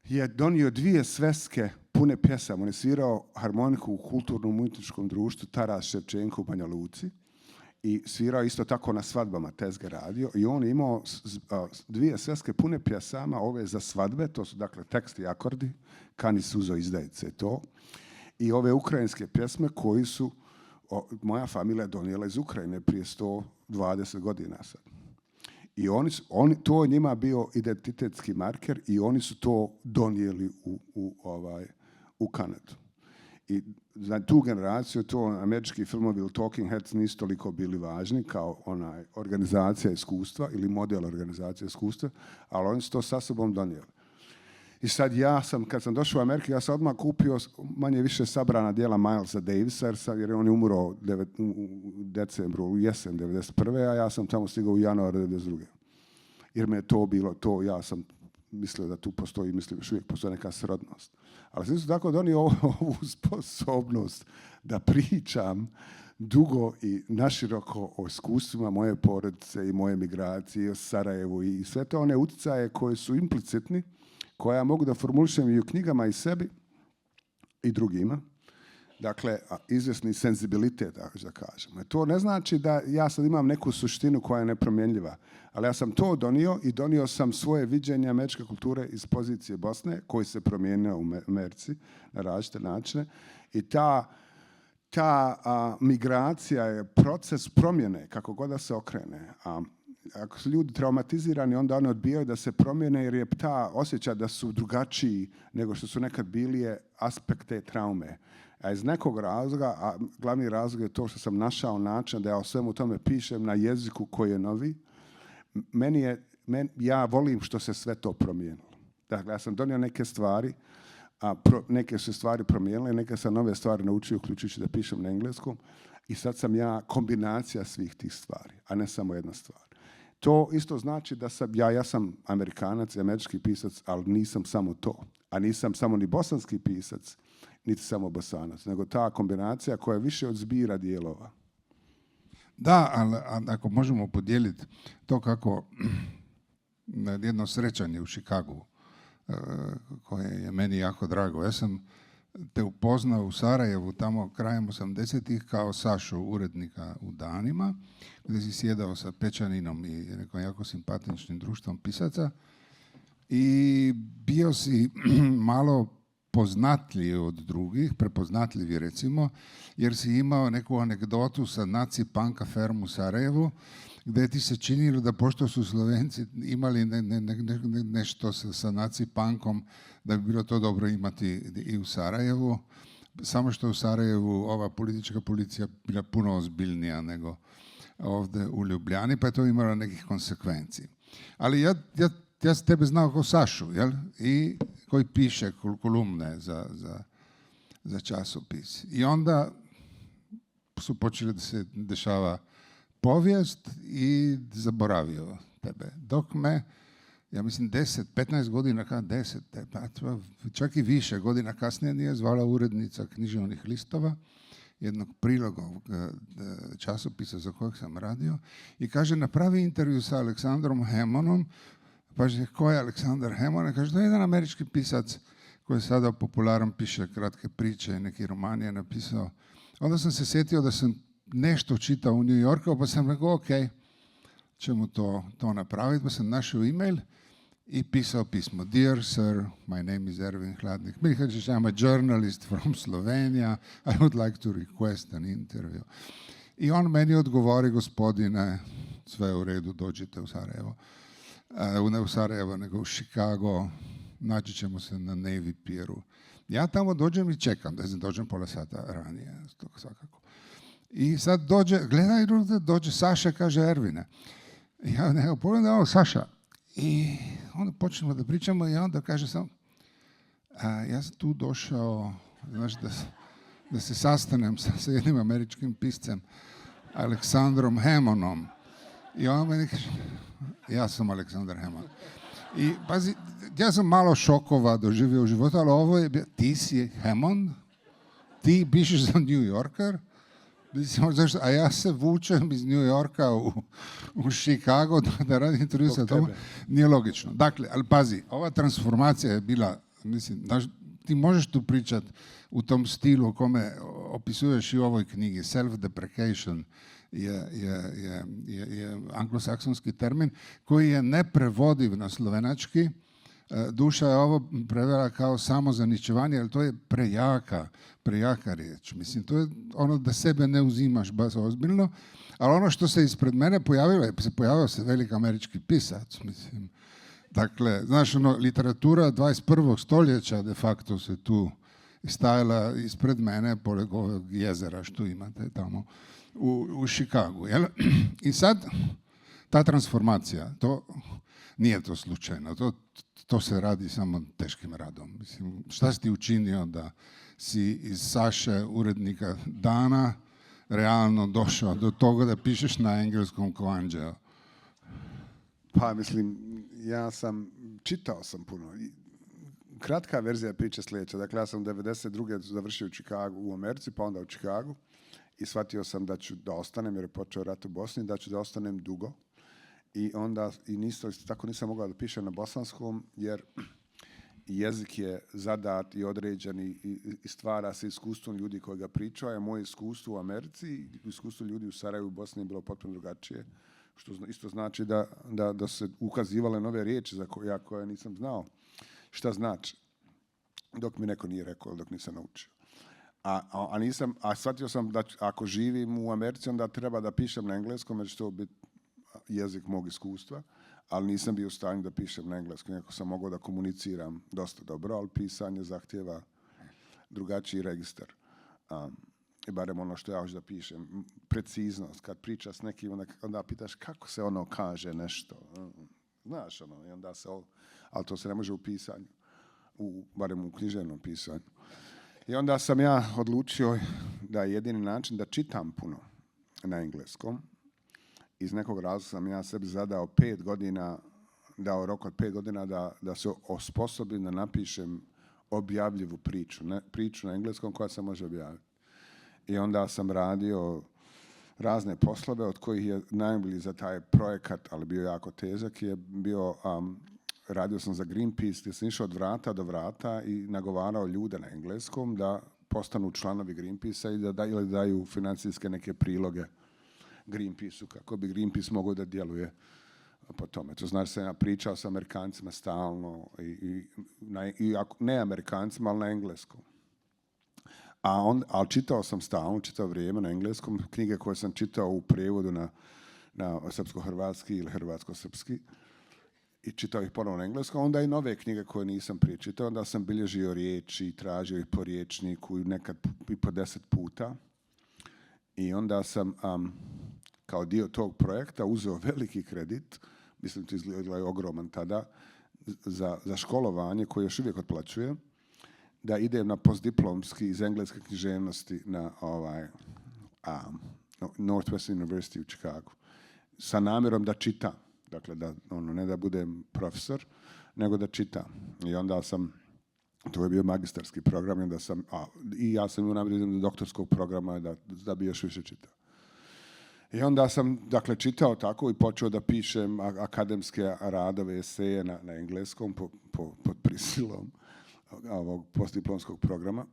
je donio 2 sveske pune pjesama. On je svirao harmoniku u kulturnom umjetničkom društvu Taras Ševčenko u Banja Luci i svirao isto tako na svadbama, Tezge radio, i on je imao 2 sveske pune pjesama, ove za svadbe, to su dakle tekst i akordi, Kani suzo izdajice to, i ukrajinske pjesme koji su moja familija donijela iz Ukrajine prije 120 godina sad. I to je njima bio identitetski marker i oni su to donijeli u Kanadu. I za tu generaciju to američki filmovi ili Talking Heads nisu toliko bili važni kao organizacija iskustva ili model organizacije iskustva, ali oni su to sa sobom donijeli. I sad kad sam došao u Ameriku, ja sam odmah kupio manje više sabrana dijela Milesa Davisa, jer on je umro u decembru, u jesen 1991. A ja sam tamo stigao u januaru 1992. Jer me je to bilo to, ja sam mislio da tu postoji, mislim još uvijek postoji neka srodnost. Ali sam isto tako donio ovu sposobnost da pričam dugo i naširoko o iskustvima moje porodice i moje migracije, o Sarajevu i sve to one utjecaje koje su implicitni, koje ja mogu da formulišem i u knjigama i sebi i drugima. Dakle, izvjesni senzibilitet, da kažem. To ne znači da ja sad imam neku suštinu koja je nepromjenljiva, ali ja sam to donio i donio sam svoje viđenje američke kulture iz pozicije Bosne, koji se promijenio u Americi na različite načine. I ta migracija je proces promjene, kako god da se okrene. Ako su ljudi traumatizirani, onda oni odbijaju da se promijene, jer je ta osjećaj da su drugačiji nego što su nekad bili je aspekt te traume. A iz nekog razloga, a glavni razlog je to što sam našao način da ja o svemu tome pišem na jeziku koji je novi, ja volim što se sve to promijenilo. Dakle, ja sam donio neke stvari, neke su stvari promijenile, neke sam nove stvari naučio, uključujući da pišem na engleskom, i sad sam ja kombinacija svih tih stvari, a ne samo jedna stvar. To isto znači da ja sam Amerikanac i američki pisac, ali nisam samo to. A nisam samo ni bosanski pisac, niti samo Bosanac, nego ta kombinacija koja je više od zbira dijelova. Da, ali ako možemo podijeliti to kako jedno srećanje u Chicagu, koje je meni jako drago. Ja sam te upoznao u Sarajevu, tamo krajem 80-ih, kao Sašu, urednika u Danima, gdje si sjedao sa Pečaninom i nekom jako simpatičnim društvom pisaca. I bio si malo poznatljivi od drugih, prepoznatljivi recimo, jer si imao neku anegdotu sa naci punk aferom u Sarajevu, gdje ti se činilo da pošto su Slovenci imali nešto sa naci punkom, da bi bilo to dobro imati i u Sarajevu, samo što u Sarajevu ova politička policija bila puno ozbiljnija nego ovdje u Ljubljani, pa je to imalo nekih konsekvencij. Ali ja sam tebe znao kao Sašu, jel? I koji piše kolumne za časopis. I onda su počeli da se dešava povijest i zaboravio tebe. Dok me, ja mislim 15 godina, čak i više godina kasnije nije zvala urednica književnih listova, jednog priloga časopisa za kojeg sam radio, i kaže, napravi intervju sa Aleksandrom Hemonom. Pa ko je Aleksandar Hemon? Kaže, to je jedan američki pisac koji je sada popularan, piše kratke priče i neki roman je napisao. Onda sam se sjetio da sam nešto čitao u New Yorku, pa sam rekao, ok, ćemo to napraviti. Pa sam našao e-mail i pisao pismo. Dear sir, my name is Ervin Hladnik. I'm a journalist from Slovenia. I would like to request an interview. I on meni odgovori, gospodine, sve u redu, dođite u Sarajevo. Ne u Sarajevo, nego u Chicago, naći ćemo se na Navy Pieru. Ja tamo dođem i čekam, da dođem pola sata ranije, svakako. I sad dođe Saša, kaže, Ervine. Ja pogledam, Saša. I onda počnemo da pričamo i onda kaže sam, ja sam tu došao, znaš, da se sastanem sa jednim američkim piscem, Aleksandrom Hammonom. I on meni kaže, ja sam Aleksandar Hammond. I pazi, ja sam malo šokova doživio u životu, ali ovo je, ti si Hammond? Ti pišeš za New Yorker? A ja se vučem iz New Yorka u Chicago da radim intervju sa tome. Nije logično. Dakle, ali pazi, ova transformacija je bila, mislim, ti možeš tu pričat u tom stilu u kome opisuješ i u ovoj knjigi. Self-deprecation je anglosaksonski termin koji je neprevodiv na slovenački. Duša je ovo prevela kao samozaničevanje, ali to je prejaka riječ. Mislim, to je ono da sebe ne uzimaš baš ozbiljno, ali ono što se ispred mene pojavio se velik američki pisac, mislim. Dakle, znaš, literatura 21. stoljeća de facto se tu stajala ispred mene, poleg ovog jezera što imate tamo u Chicagu. Jel? I sad, ta transformacija, nije to slučajno, to se radi samo teškim radom. Mislim, šta si ti učinio da si iz Saše, urednika Dana, realno došao do toga da pišeš na engleskom ko anđeo? Pa mislim, čitao sam puno. Kratka verzija priče sljedeća. Dakle, ja sam 1992. završio u Chicagu, u Americi, pa onda u Chicagu i shvatio sam da ću da ostanem, jer je počeo rat u Bosni, da ću da ostanem dugo. I onda tako nisam mogao da pišem na bosanskom, jer jezik je zadat i određen i stvara se iskustvom ljudi koji ga pričaju, a moje iskustvo u Americi i iskustvo ljudi u Sarajevu i Bosni je bilo potpuno drugačije, što isto znači da se ukazivale nove riječi za koje nisam znao šta znači, dok mi neko nije rekao, dok nisam naučio. A shvatio sam da ako živim u Americi, onda treba da pišem na engleskom, jer će to biti jezik mog iskustva, ali nisam bio u stanju da pišem na engleskom, iako sam mogao da komuniciram dosta dobro, ali pisanje zahtjeva drugačiji registar. I barem ono što ja hoću da pišem, preciznost. Kad pričaš s nekim, onda pitaš kako se ono kaže nešto. Znaš, i onda ali to se ne može u pisanju, barem u književnom pisanju. I onda sam ja odlučio da je jedini način da čitam puno na engleskom. Iz nekog razloga sam ja sebi zadao dao rok od 5 godina da se osposobim da napišem objavljivu priču na engleskom koja se može objaviti. I onda sam radio razne poslove, od kojih je najbolji za taj projekat, ali bio jako težak, je bio, radio sam za Greenpeace, gdje sam išao od vrata do vrata i nagovarao ljude na engleskom da postanu članovi Greenpeace-a i da daju financijske neke priloge Greenpeace-u, kako bi Greenpeace mogao da djeluje po tome. To znači sam ja pričao sa Amerikancima stalno i ne Amerikancima, ali na engleskom. Ali čitao sam stalno, čitao vrijeme na engleskom, knjige koje sam čitao u prijevodu na srpsko-hrvatski ili hrvatsko-srpski i čitao ih ponovno na engleskom, onda i nove knjige koje nisam prije čitao, onda sam bilježio riječi, tražio ih po riječniku i nekad i po 10 puta. I onda sam kao dio tog projekta uzeo veliki kredit, mislim to izgledalo ogroman tada, za školovanje koje još uvijek otplaćujem, da idem na postdiplomski iz engleske književnosti na Northwestern University u Chicagu. Sa namjerom da čitam. Dakle, ne da budem profesor, nego da čitam. I onda to je bio magistarski program, i ja sam imao namjeru do doktorskog programa da bi još više čitao. I onda sam, dakle, čitao tako i počeo da pišem akademske radove, eseje na engleskom pod prisilom ovog postdiplomskog programa.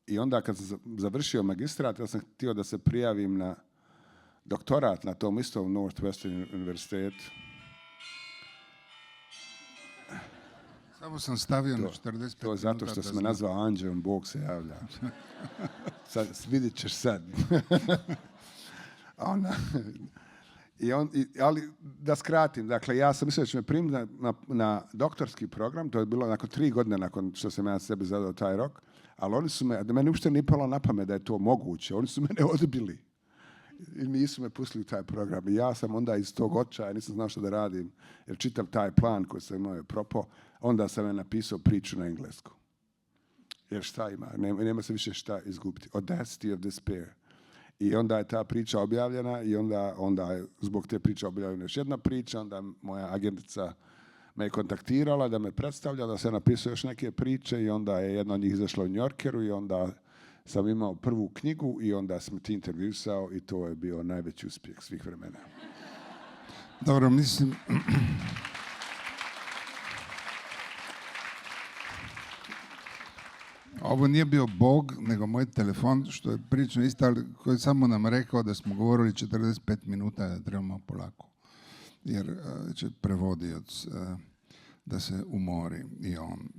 I onda kad sam završio magistrat, ja sam htio da se prijavim na doktorat na tom istom Northwestern univerzitetu. Samo sam stavio na 45 minuta. To je zato što sam me nazvao anđelom, Bog se javlja. Vidit ćeš sad. Ali da skratim, dakle, ja sam mislio da ću me primiti na doktorski program, to je bilo nakon 3 godine nakon što sam ja sebi zadao taj rok, ali oni su meni uopšte nije palo na pamet da je to moguće, oni su mene odbili. I nisu me pustili u taj program. I ja sam onda iz tog očaja, nisam znao što da radim, jer čitav taj plan koji sam imao je propao, onda sam je napisao priču na englesku. Jer šta ima? Nema se više šta izgubiti. Audacity of Despair. I onda je ta priča objavljena i onda je zbog te priče objavljena još jedna priča, onda moja agentica me je kontaktirala da me predstavlja, da se napisao još neke priče i onda je jedna od njih izašla u New Yorkeru i onda sam imao prvu knjigu i onda sam ti intervjuisao i to je bio najveći uspjeh svih vremena. Dobro, mislim... Ovo nije bio Bog, nego moj telefon, što je prilično isto, ali koji je samo nam rekao da smo govorili 45 minuta, da trebamo polako. Jer će prevodioc da se umori i on.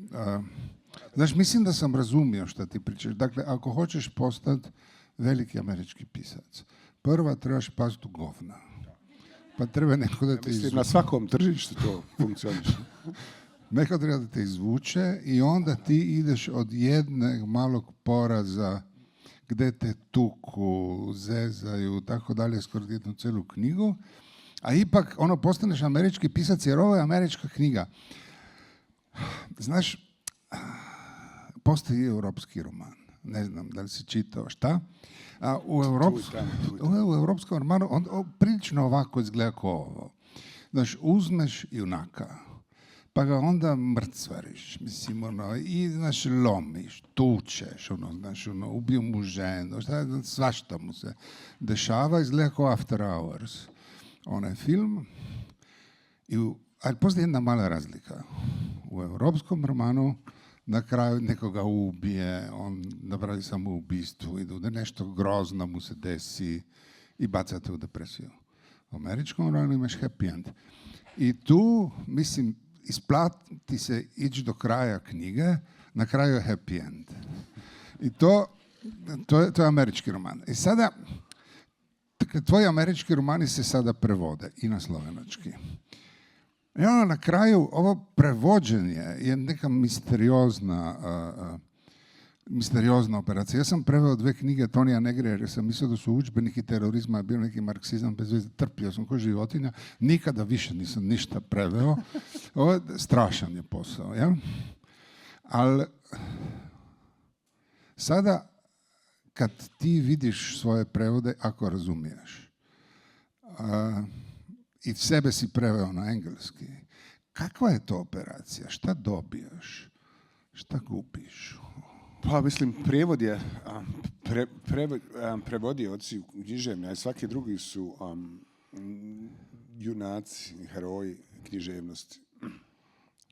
Znaš, mislim da sam razumio što ti pričaš. Dakle, ako hoćeš postati veliki američki pisac, prva trebaš pasti u govna. Pa treba neko da te izvuče. Na svakom tržištu to funkcioniše. Neko treba da te izvuče i onda ti ideš od jednog malog poraza gde te tuku, zezaju, tako dalje, skoro jednu celu knjigu, a ipak postaneš američki pisac jer ovo je američka knjiga. Znaš, postoji europski roman. Ne znam da li si čitao šta. A u europskom romanu on prilično ovako izgleda kao ovo. Znaš, uzmeš junaka, pa ga onda mrcvariš, mislim, i, znaš, lomiš, tučeš, ubiju mu ženu, svašta mu se dešava, izgleda kao After Hours. Onaj film. Ali postoji jedna mala razlika. U europskom romanu na kraju nekoga ubije, on napravi samoubistvo, da nešto grozno mu se desi i bacate u depresiju. U američkom romanu imaš happy end. I tu, mislim, isplati se ići do kraja knjige, na kraju je happy end. I to je američki roman. I sada, tvoji američki romani se sada prevode i na slovenački. I na kraju, ovo prevođenje je neka misteriozna operacija. Ja sam preveo 2 knjige Tonija Negre, jer sam mislio da su udžbeniki terorizma, bio neki marksizam bez veze, trpio sam ko životinja, nikada više nisam ništa preveo. Ovo je strašan je posao, ja? Ali sada, kad ti vidiš svoje prevode, ako razumiješ, i sebe si preveo na engleski, kakva je to operacija? Šta dobijaš? Šta gubiš? Pa mislim, prijevod je, prevodioci književni, a svaki drugi su junaci, heroji književnosti.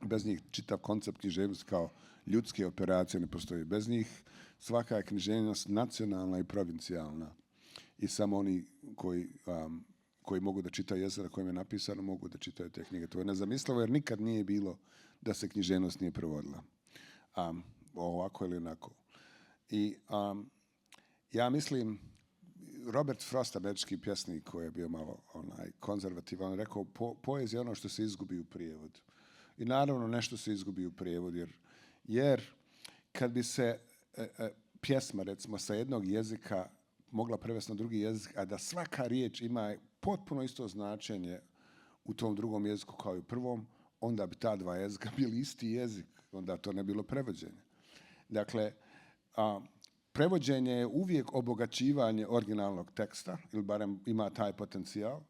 Bez njih čitav koncept književnosti kao ljudske operacije ne postoji. Bez njih svaka je književnost nacionalna i provincijalna. I samo oni koji mogu da čitaju jezik na kojem je napisano, mogu da čitaju te knjige. To je nezamislivo jer nikad nije bilo da se književnost nije prevodila. Ovako ili onako. I ja mislim, Robert Frost, američki pjesnik koji je bio malo konzervativan, on rekao poezija je ono što se izgubi u prijevodu. I naravno nešto se izgubi u prijevodu jer kad bi se pjesma recimo sa jednog jezika mogla prevesti na drugi jezik, a da svaka riječ ima potpuno isto značenje u tom drugom jeziku kao i u prvom, onda bi ta 2 jezika bili isti jezik, onda to ne bilo prevođenje. Dakle, prevođenje je uvijek obogaćivanje originalnog teksta, ili barem ima taj potencijal.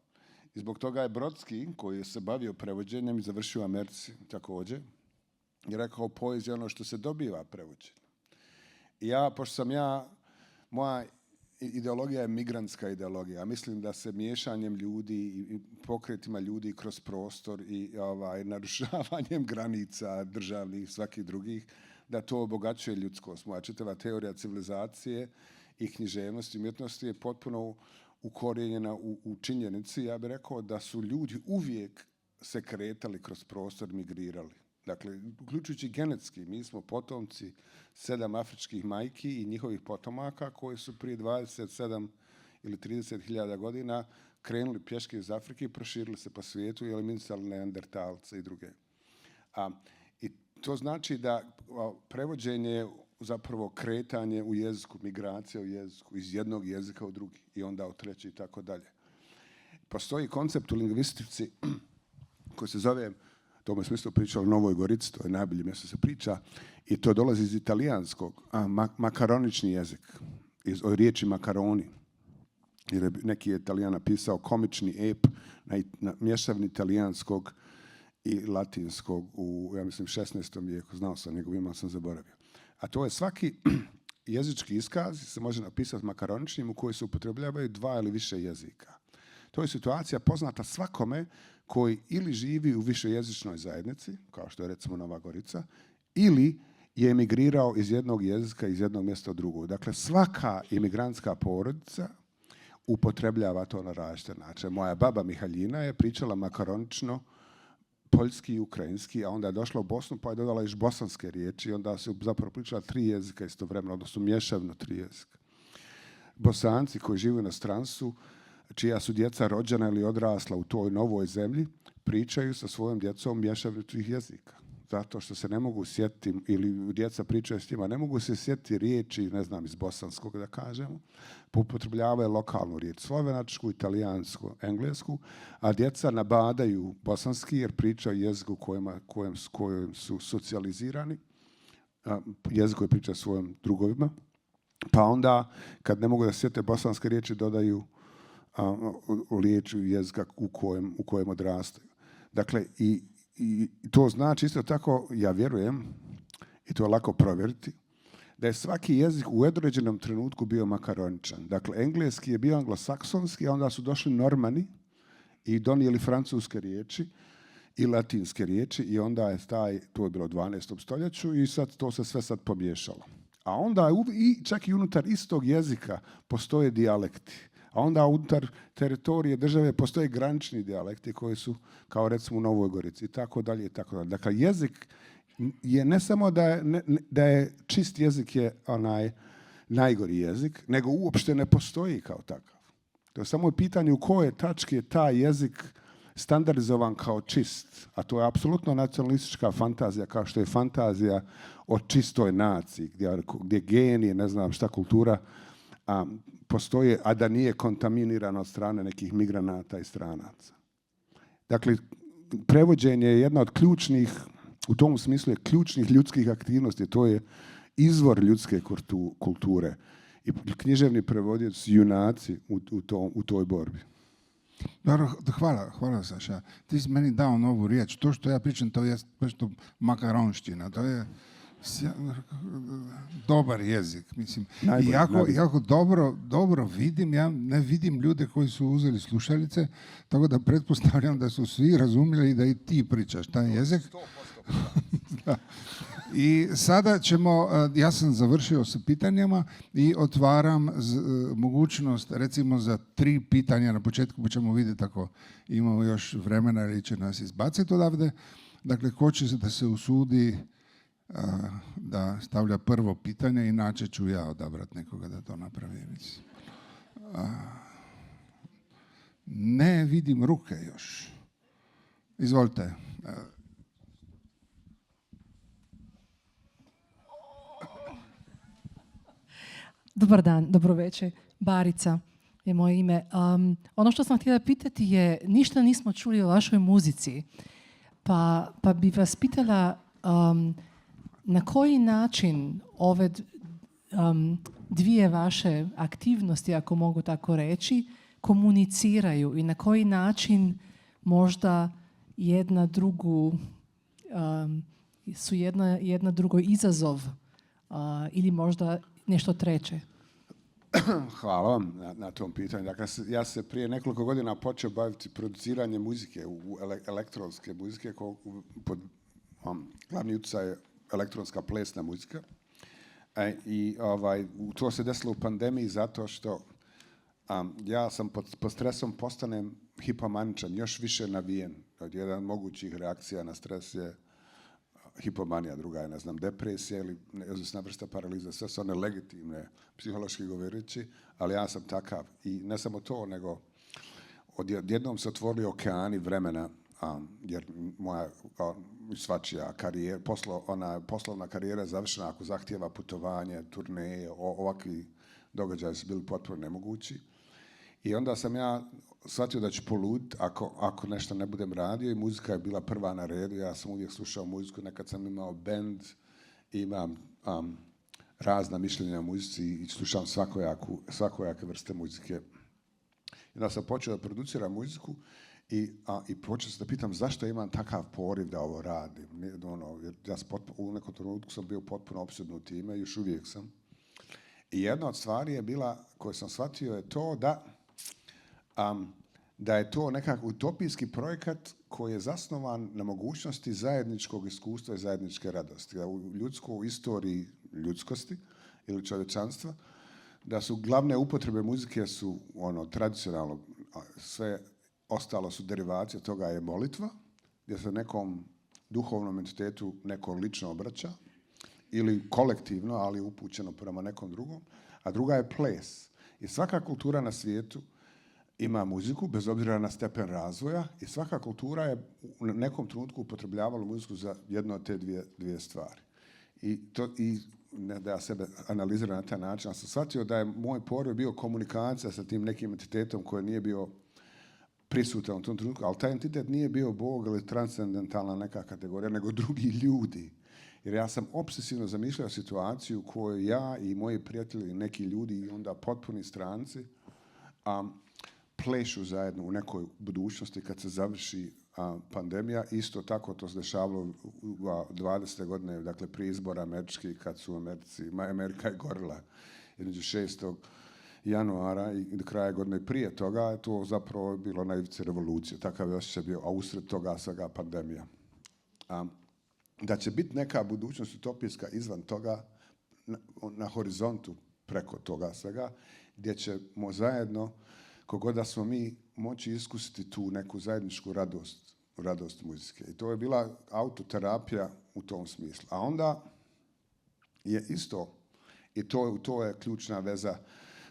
I zbog toga je Brodski, koji je se bavio prevođenjem i završio u Americi također, je rekao poezija ono što se dobiva prevođenjem. I pošto moja ideologija je migrantska ideologija. Mislim da se miješanjem ljudi i pokretima ljudi kroz prostor i narušavanjem granica državnih i svakih drugih, da to obogaćuje ljudskost. Moja čitava teorija civilizacije i književnosti i umjetnosti je potpuno ukorijenjena u činjenici. Ja bih rekao da su ljudi uvijek se kretali kroz prostor, migrirali. Dakle, uključujući genetski, mi smo potomci 7 afričkih majki i njihovih potomaka koji su prije 27 ili 30.000 godina krenuli pješke iz Afrike i proširili se po svijetu i eliminisali neandertalce i druge. I to znači da prevođenje je zapravo kretanje u jeziku, migracija u jeziku, iz jednog jezika u drugi i onda u treći i tako dalje. Postoji koncept u lingvistici koji se zove, to smo isto pričali u Novoj Gorici, to je najbolje mjesto se priča, i to dolazi iz italijanskog, makaronični jezik, od riječi makaroni. Jer je neki Italijan napisao komični ep na mješavini italijanskog i latinskog u, ja mislim, 16. vijeku. Znao sam njegov ime, sam zaboravio. A to je svaki jezički iskaz se može napisati makaroničnim u koji se upotrebljavaju 2 ili više jezika. To je situacija poznata svakome koji ili živi u višejezičnoj zajednici, kao što je recimo Nova Gorica, ili je emigrirao iz jednog jezika, iz jednog mjesta u drugo. Dakle, svaka imigrantska porodica upotrebljava to na različite načine. Moja baba Mihaljina je pričala makaronično, poljski i ukrajinski, a onda je došla u Bosnu pa je dodala još bosanske riječi i onda se zapravo pričala 3 jezika istovremeno, odnosno mješavno 3 jezika. Bosanci koji žive na stranstvu, čija su djeca rođena ili odrasla u toj novoj zemlji, pričaju sa svojom djecom mješavno 3 jezika. Zato što se ne mogu sjetiti, ili djeca pričaju s njima, ne mogu se sjetiti riječi, ne znam, iz bosanskog da kažemo, upotrebljavaju lokalnu riječ, slovenačku, italijansku, englesku, a djeca nabadaju bosanski jer pričaju jeziku kojem su socijalizirani, jezik koji pričaju svojim drugovima, pa onda kad ne mogu da sjete bosanske riječi dodaju riječi jezika u kojem odrastaju. Dakle, i to znači isto tako, ja vjerujem, i to je lako provjeriti, da je svaki jezik u određenom trenutku bio makaroničan. Dakle, engleski je bio anglosaksonski, a onda su došli Normani i donijeli francuske riječi i latinske riječi i onda je to je bilo u 12. stoljeću i to se sve sad pomiješalo. A onda čak i unutar istog jezika postoje dijalekti. A onda unutar teritorije države postoje granični dijalekti koji su, kao recimo u Novoj Gorici, i tako dalje, i tako dalje. Dakle, jezik je ne samo da je čist jezik je najgori jezik, nego uopšte ne postoji kao takav. To je samo pitanje u kojoj tački je taj jezik standardizovan kao čist. A to je apsolutno nacionalistička fantazija, kao što je fantazija o čistoj naciji, gdje genije, ne znam šta, kultura postoje, a da nije kontaminirano od strane nekih migranata i stranaca. Dakle, prevođenje je jedna od ključnih, u tom smislu je ključnih ljudskih aktivnosti. To je izvor ljudske kulture. I književni prevodioci su junaci u toj borbi. Dobro, hvala Saša. Ti si meni dao novu riječ. To što ja pričam, to je nešto makaronština. To je dobar jezik. Mislim, jako dobro vidim. Ja ne vidim ljude koji su uzeli slušalice, tako da pretpostavljam da su svi razumjeli da i ti pričaš taj jezik. 100%. I sada ćemo, ja sam završio sa pitanjima i otvaram mogućnost recimo za 3 pitanja na početku, pa ćemo vidjeti ako imamo još vremena ili će nas izbaciti odavde. Dakle, ko će da se usudi da stavlja prvo pitanje, inače ću ja odabrati nekoga da to napravi. Ne vidim ruke još. Izvolite. Dobar dan, dobro večer. Barica je moje ime. Ono što sam htjela pitati je, ništa nismo čuli o vašoj muzici, pa bi vas pitala na koji način ove dvije vaše aktivnosti, ako mogu tako reći, komuniciraju i na koji način možda su jedna drugo izazov ili možda nešto treće. Hvala vam na tom pitanju. Dakle, ja se prije nekoliko godina počeo baviti produciranjem muzike, elektronske muzike, pod glavni utjecaj je elektronska plesna muzika. I to se desilo u pandemiji zato što ja sam pod stresom postanem hipomaničan, još više navijen. Jedan od mogućih reakcija na stres je hipomanija, druga je, ne znam, depresija ili neizvjesna vrsta paralize. Sve su one legitimne, psihološki govoreći, ali ja sam takav. I ne samo to, nego odjednom se otvorili okeani vremena jer moja svačija karijera, poslovna karijera je završena ako zahtijeva putovanje, turneje, ovakvi događaji su bili potpuno nemogući. I onda sam ja shvatio da ću poluditi ako nešto ne budem radio i muzika je bila prva na redu. Ja sam uvijek slušao muziku, nekad sam imao bend, imam razna mišljenja o muzici i slušam svakojake vrste muzike. I onda sam počeo da produciram muziku i počeo sam da pitam zašto imam takav poriv da ovo radim. Jer ja u nekom trenutku sam bio potpuno opsjednut time i još uvijek sam. I jedna od stvari je bila, koju sam shvatio, je to da je to nekakav utopijski projekat koji je zasnovan na mogućnosti zajedničkog iskustva i zajedničke radosti. U ljudskoj istoriji ljudskosti ili čovječanstva, da su glavne upotrebe muzike su tradicionalno, sve ostalo su derivacije toga je molitva, gdje se nekom duhovnom entitetu neko lično obraća, ili kolektivno, ali upućeno prema nekom drugom, a druga je ples. I svaka kultura na svijetu ima muziku, bez obzira na stepen razvoja, i svaka kultura je u nekom trenutku upotrebljavala muziku za jednu od te dvije stvari. I ne da ja sebe analiziram na taj način, ali sam shvatio da je moj poriv bio komunikacija sa tim nekim entitetom koji nije bio prisutan u tom trenutku, ali taj entitet nije bio Bog ili transcendentalna neka kategorija, nego drugi ljudi. Jer ja sam obsesivno zamišljao situaciju u kojoj ja i moji prijatelji, neki ljudi i onda potpuni stranci, plešu zajedno u nekoj budućnosti kad se završi pandemija. Isto tako to se dešavalo u 20. godine, dakle prije izbora američkih, kad su Amerika je gorila između 6. januara i do kraja godine prije toga, to zapravo je bilo na ivici revolucije. Takav je osjećaj bio, a usred toga svega pandemija. Da će biti neka budućnost utopijska izvan toga, na horizontu preko toga svega, gdje ćemo zajedno, kogod da smo mi, moći iskusiti tu neku zajedničku radost muzike. I to je bila autoterapija u tom smislu. A onda je isto, i to je ključna veza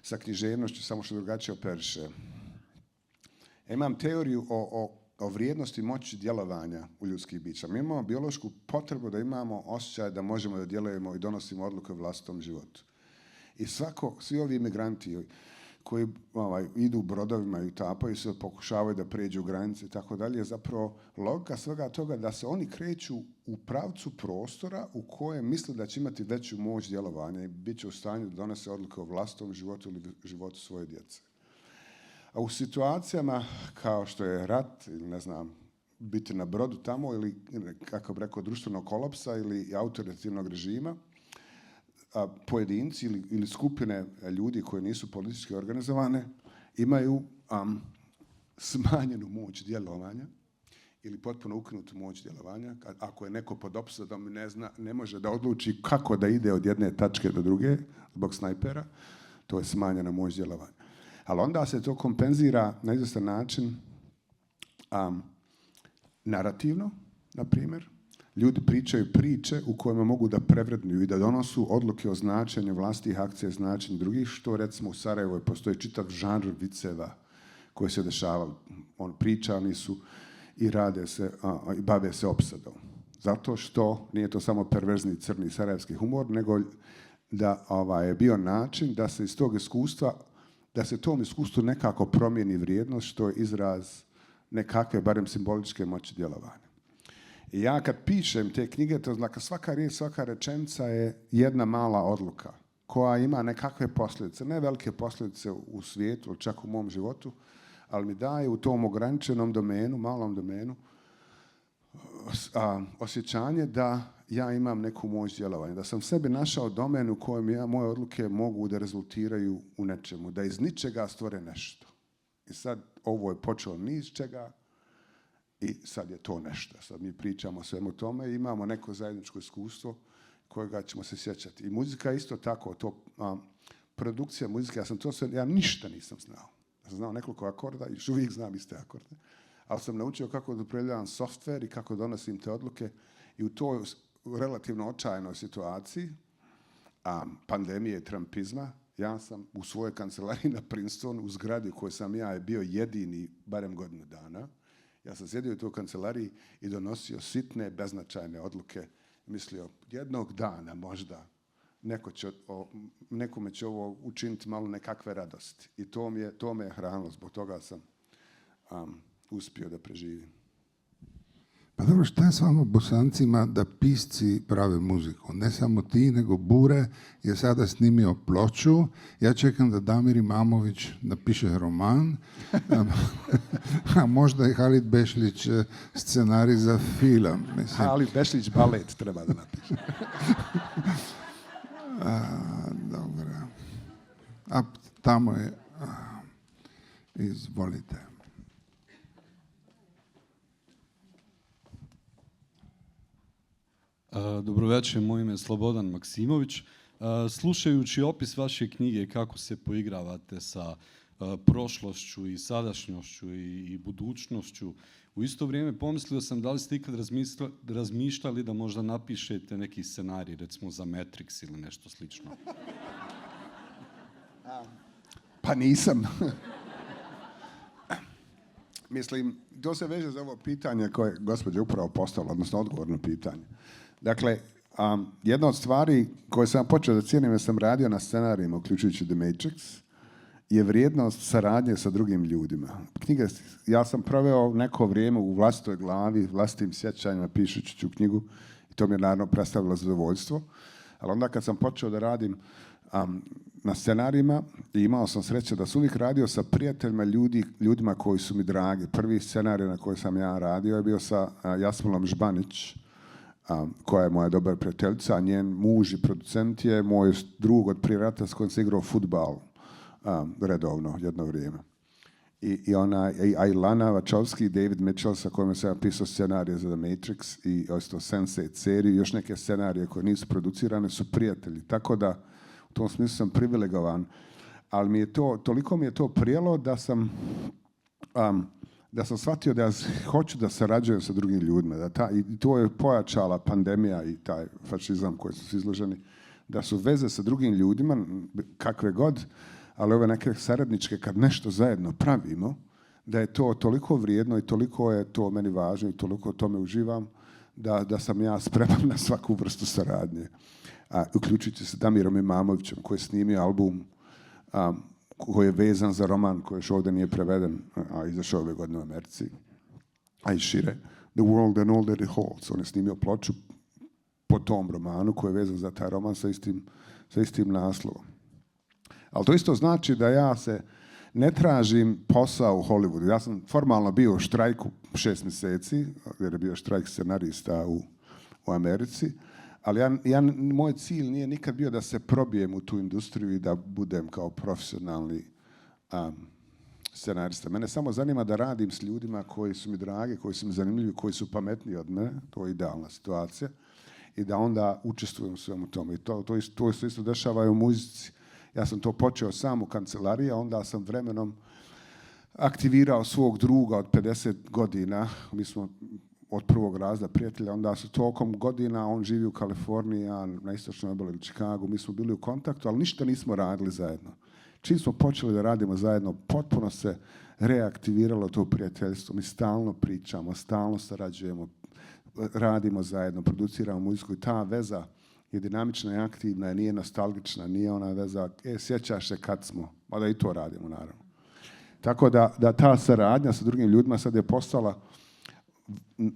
sa književnošću, samo što drugačije operiše. Imam teoriju o vrijednosti moći djelovanja u ljudskih bića. Mi imamo biološku potrebu da imamo osjećaj da možemo da djelujemo i donosimo odluke u vlastitom životu. I svi ovi imigranti koji idu brodovima i utapaju se, pokušavaju da prijeđu granice i tako dalje, je zapravo logika svega toga da se oni kreću u pravcu prostora u kojem misle da će imati veću moć djelovanja i bit će u stanju da donese odluke o vlastitom životu ili životu svoje djece. A u situacijama kao što je rat ili ne znam, biti na brodu tamo ili, kako bi rekao, društvenog kolapsa ili autoritativnog režima, pojedinci ili skupine ljudi koji nisu politički organizovane imaju smanjenu moć djelovanja ili potpuno ukinutu moć djelovanja. Ako je neko pod opsadom ne može da odluči kako da ide od jedne tačke do druge zbog snajpera, to je smanjena moć djelovanja. Ali onda se to kompenzira na izvjestan način narativno, na primjer. Ljudi pričaju priče u kojima mogu da prevrednuju i da donosu odluke o značenju vlastitih akcija i značenju drugih, što recimo u Sarajevu postoji čitav žanr viceva koji se dešavaju. Pričani su i rade se i bave se opsadom. Zato što nije to samo perverzni crni sarajevski humor, nego da je bio način da se iz tog iskustva, da se tom iskustvu nekako promijeni vrijednost, što je izraz nekakve, barem simboličke moći djelovanja. I ja kad pišem te knjige, to znači svaka riječ, svaka rečenica je jedna mala odluka koja ima nekakve posljedice, ne velike posljedice u svijetu, čak u mom životu, ali mi daje u tom ograničenom domenu, malom domenu, osjećanje da ja imam neku moć djelovanja, da sam sebi našao domen u kojem moje odluke mogu da rezultiraju u nečemu, da iz ničega stvore nešto. I sad ovo je počelo ni iz čega i sad je to nešto. Sad mi pričamo o svemu tome i imamo neko zajedničko iskustvo kojega ćemo se sjećati. I muzika je isto tako, produkcija muzike, ja ništa nisam znao. Ja sam znao nekoliko akorda i još uvijek znam iste akorde, ali sam naučio kako da upravljam softver i kako donosim te odluke i u toj relativno očajnoj situaciji pandemije i trumpizma, ja sam u svojoj kancelariji na Princetonu, u zgradi u kojoj sam ja bio jedini barem godinu dana. Ja sam sjedio u toj kancelariji i donosio sitne, beznačajne odluke. Mislio, jednog dana možda nekome će ovo učiniti malo nekakve radosti. I to me je hranilo, zbog toga sam uspio da preživim. Pa dobro, šta je s vama Bosancima da pisci prave muziku? Ne samo ti, nego Bure je sada snimio ploču. Ja čekam da Damir Imamović napiše roman, a možda i Halid Bešlić scenarij za film. Mislim. Halid Bešlić balet treba da napiše. Dobro. A tamo je... Izvolite. Dobro večer, moje ime je Slobodan Maksimović. Slušajući opis vaše knjige kako se poigravate sa prošlošću i sadašnjošću i budućnošću, u isto vrijeme pomislio sam da li ste ikad razmišljali da možda napišete neki scenarij, recimo za Matrix ili nešto slično. Pa nisam. Mislim, to se veže za ovo pitanje koje je gospođa upravo postavila, odnosno odgovorno pitanje. Dakle, jedna od stvari koje sam počeo da cijenim jer sam radio na scenarijima, uključujući The Matrix, je vrijednost saradnje sa drugim ljudima. Ja sam proveo neko vrijeme u vlastitoj glavi, vlastitim sjećanjima, pišući ću knjigu i to mi je naravno predstavilo zadovoljstvo. Ali onda kad sam počeo da radim na scenarijima i imao sam sreće da sam uvijek radio sa prijateljima, ljudima koji su mi dragi. Prvi scenarij na koji sam ja radio je bio sa Jasmilom Žbanić, koja je moja dobra prijateljica, a njen muž i producent je moj drug od prije rata s kojim se igrao fudbal redovno jedno vrijeme. I Lana Wachowski i David Mitchell sa kojima sam ja pisao scenarije za The Matrix i isto Sense8 seriju i još neke scenarije koje nisu producirane su prijatelji. Tako da u tom smislu sam privilegovan. Ali toliko mi je to prijelo da sam shvatio da hoću da sarađujem sa drugim ljudima. I to je pojačala pandemija i taj fašizam koji su izloženi. Da su veze sa drugim ljudima, kakve god, ali ove neke saradničke, kad nešto zajedno pravimo, da je to toliko vrijedno i toliko je to meni važno i toliko tome uživam, da sam ja spreman na svaku vrstu saradnje. Uključujući se Damirom Imamovićem koji je snimio album koji je vezan za roman koji još ovdje nije preveden, a izašao ove godine u Americi, a i šire, The World and All That It Holds. On je snimio ploču po tom romanu koji je vezan za taj roman sa istim naslovom. Ali to isto znači da ja se ne tražim posao u Hollywoodu. Ja sam formalno bio u štrajku 6 mjeseci, jer je bio štrajk scenarista u Americi, ali moj cilj nije nikad bio da se probijem u tu industriju i da budem kao profesionalni scenarista. Mene samo zanima da radim s ljudima koji su mi dragi, koji su mi zanimljivi, koji su pametniji od mene. To je idealna situacija. I da onda učestvujem u svemu tome. I to se isto dešava i u muzici. Ja sam to počeo sam u kancelariji, a onda sam vremenom aktivirao svog druga od 50 godina. Mi smo od prvog razreda prijatelja, onda su tokom godina, on živi u Kaliforniji, ja na istočnoj obali u Chicagu, mi smo bili u kontaktu, ali ništa nismo radili zajedno. Čim smo počeli da radimo zajedno, potpuno se reaktiviralo to prijateljstvo. Mi stalno pričamo, stalno sarađujemo, radimo zajedno, produciramo muziku i ta veza je dinamična i aktivna, nije nostalgična, nije ona veza, sjećaš se kad smo, mada i to radimo naravno. Tako da ta saradnja sa drugim ljudima sad je postala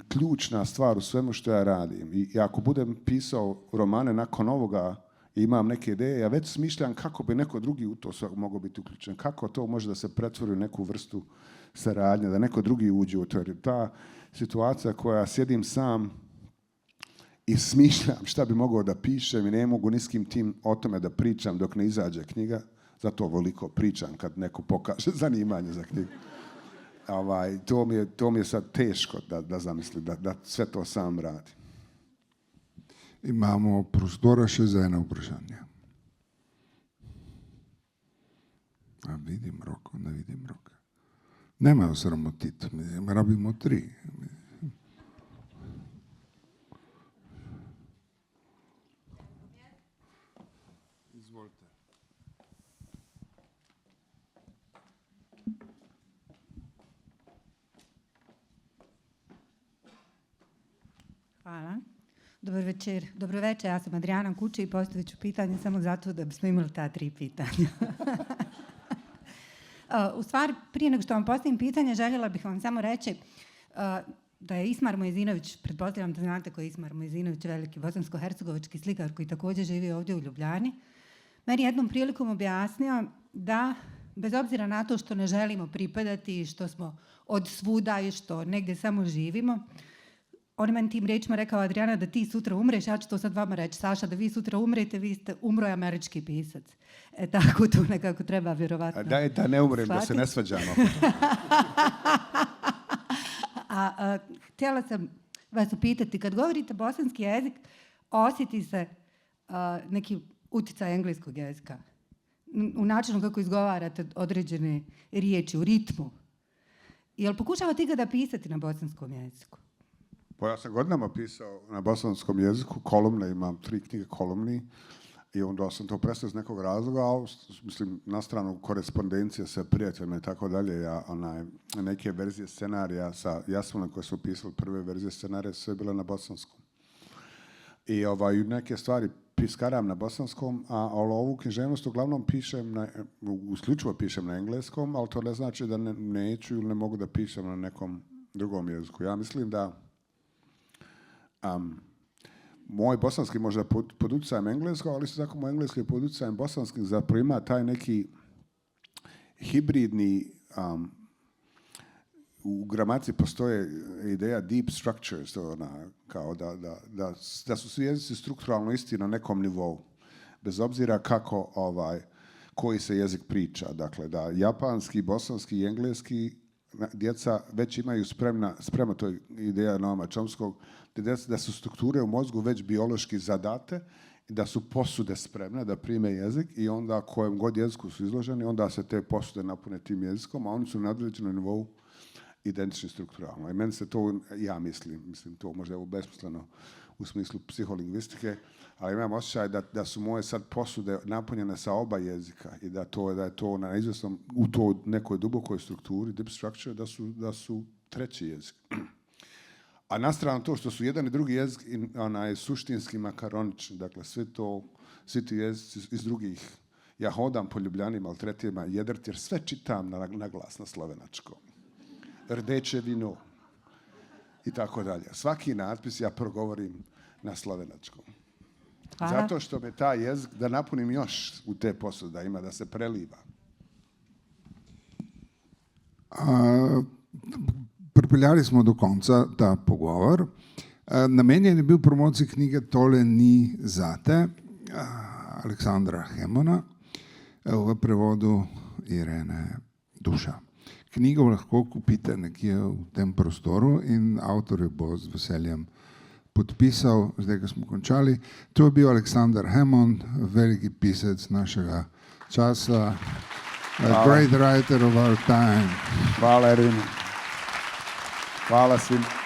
ključna stvar u svemu što ja radim. I ako budem pisao romane nakon ovoga i imam neke ideje, ja već smišljam kako bi neko drugi u to mogao biti uključen. Kako to može da se pretvori u neku vrstu saradnje, da neko drugi uđe u to. Jer ta situacija koja sjedim sam i smišljam šta bi mogao da pišem i ne mogu ni s kim tim o tome da pričam dok ne izađe knjiga, zato voliko pričam kad neko pokaže zanimanje za knjigu. To mi je sad teško da zamislim, da sve to sam radim. Imamo prostora še za eno vprašanje. A vidim roko, ne vidim roka. Nema osramotiti, rabimo 3. Izvolite. Hvala. Dobar večer. Dobro večer, ja sam Adriana Kuče i postavit ću pitanje samo zato da bismo imali ta 3 pitanja. U stvari, prije nego što vam postavim pitanje, željela bih vam samo reći da je Ismar Mojzinović, pretpostavljam da znate ko je Ismar Mojzinović, veliki bosansko-hercegovački slikar koji također živi ovdje u Ljubljani, meni jednom prilikom objasnio da bez obzira na to što ne želimo pripadati, što smo od svuda i što negdje samo živimo, on je meni tim riječima rekao, Adriana, da ti sutra umreš, ja ću to sad vama reći, Saša, da vi sutra umrete, vi ste umro je američki pisac. Tako to nekako treba vjerovatno. Da ne umrem, shvatiti. Da se ne svađamo. Htjela sam vas upitati, kad govorite bosanski jezik, osjeti se neki utjecaj engleskog jezika? U načinu kako izgovarate određene riječi, u ritmu. Jel pokušavate ikada pisati na bosanskom jeziku? Pa ja sam godinama pisao na bosanskom jeziku, kolumne, imam 3 knjige kolumni i onda sam to prestao iz nekog razloga, ali mislim na stranu korespondencije sa prijateljima i tako dalje, neke verzije scenarija sa Jasminom koje su pisali, prve verzije scenarija sve bile na bosanskom. I neke stvari piskaram na bosanskom, ali ovu književnost uglavnom isključivo pišem na engleskom, ali to ne znači da neću ili ne mogu da pišem na nekom drugom jeziku. Ja mislim da moj bosanski možda pod utjecajem engleskog, ali isto tako moj engleski pod utjecajem bosanskim zapravo ima taj neki hibridni, u gramatici postoje ideja deep structures, kao da su svi jezici strukturalno isti na nekom nivou, bez obzira kako koji se jezik priča. Dakle, da japanski, bosanski i engleski djeca već imaju spremno, to je ideja Noama Chomskog, da su strukture u mozgu već biološki zadate i da su posude spremne da prime jezik i onda kojem god jeziku su izloženi, onda se te posude napune tim jezikom, a oni su na određenom nivou identični strukturalno. I meni se to, ja mislim to možda je besmisleno u smislu psiholingvistike, ali imam osjećaj da su moje sad posude napunjene sa oba jezika i da je to na izvjesnom, u toj nekoj dubokoj strukturi, deep structure, da su treći jezik. A na stranu to što su jedan i drugi jezik suštinski makaronični, dakle svi ti jezici iz drugih, ja hodam po Ljubljani, maltretima jedrt, jer sve čitam na glas na slovenačkom. Rdeče vino i tako dalje. Svaki natpis ja progovorim na slovenačkom. Hvala. Zato što me taj jezik, da napunim još u te posude, da ima da se preliva. Pripeljali smo do konca ta pogovor. Namenjen je bil promociji knjige Tole ni zate Aleksandra Hemona v prevodu Irene Duša. Knjigo lahko kupite nekje v tem prostoru in avtor jo bo z veseljem podpisal, zdaj, ko smo končali. To je bil Aleksandar Hemon, veliki pisec našega časa, a great writer of our time. Hvala, Irina. Hvala svim.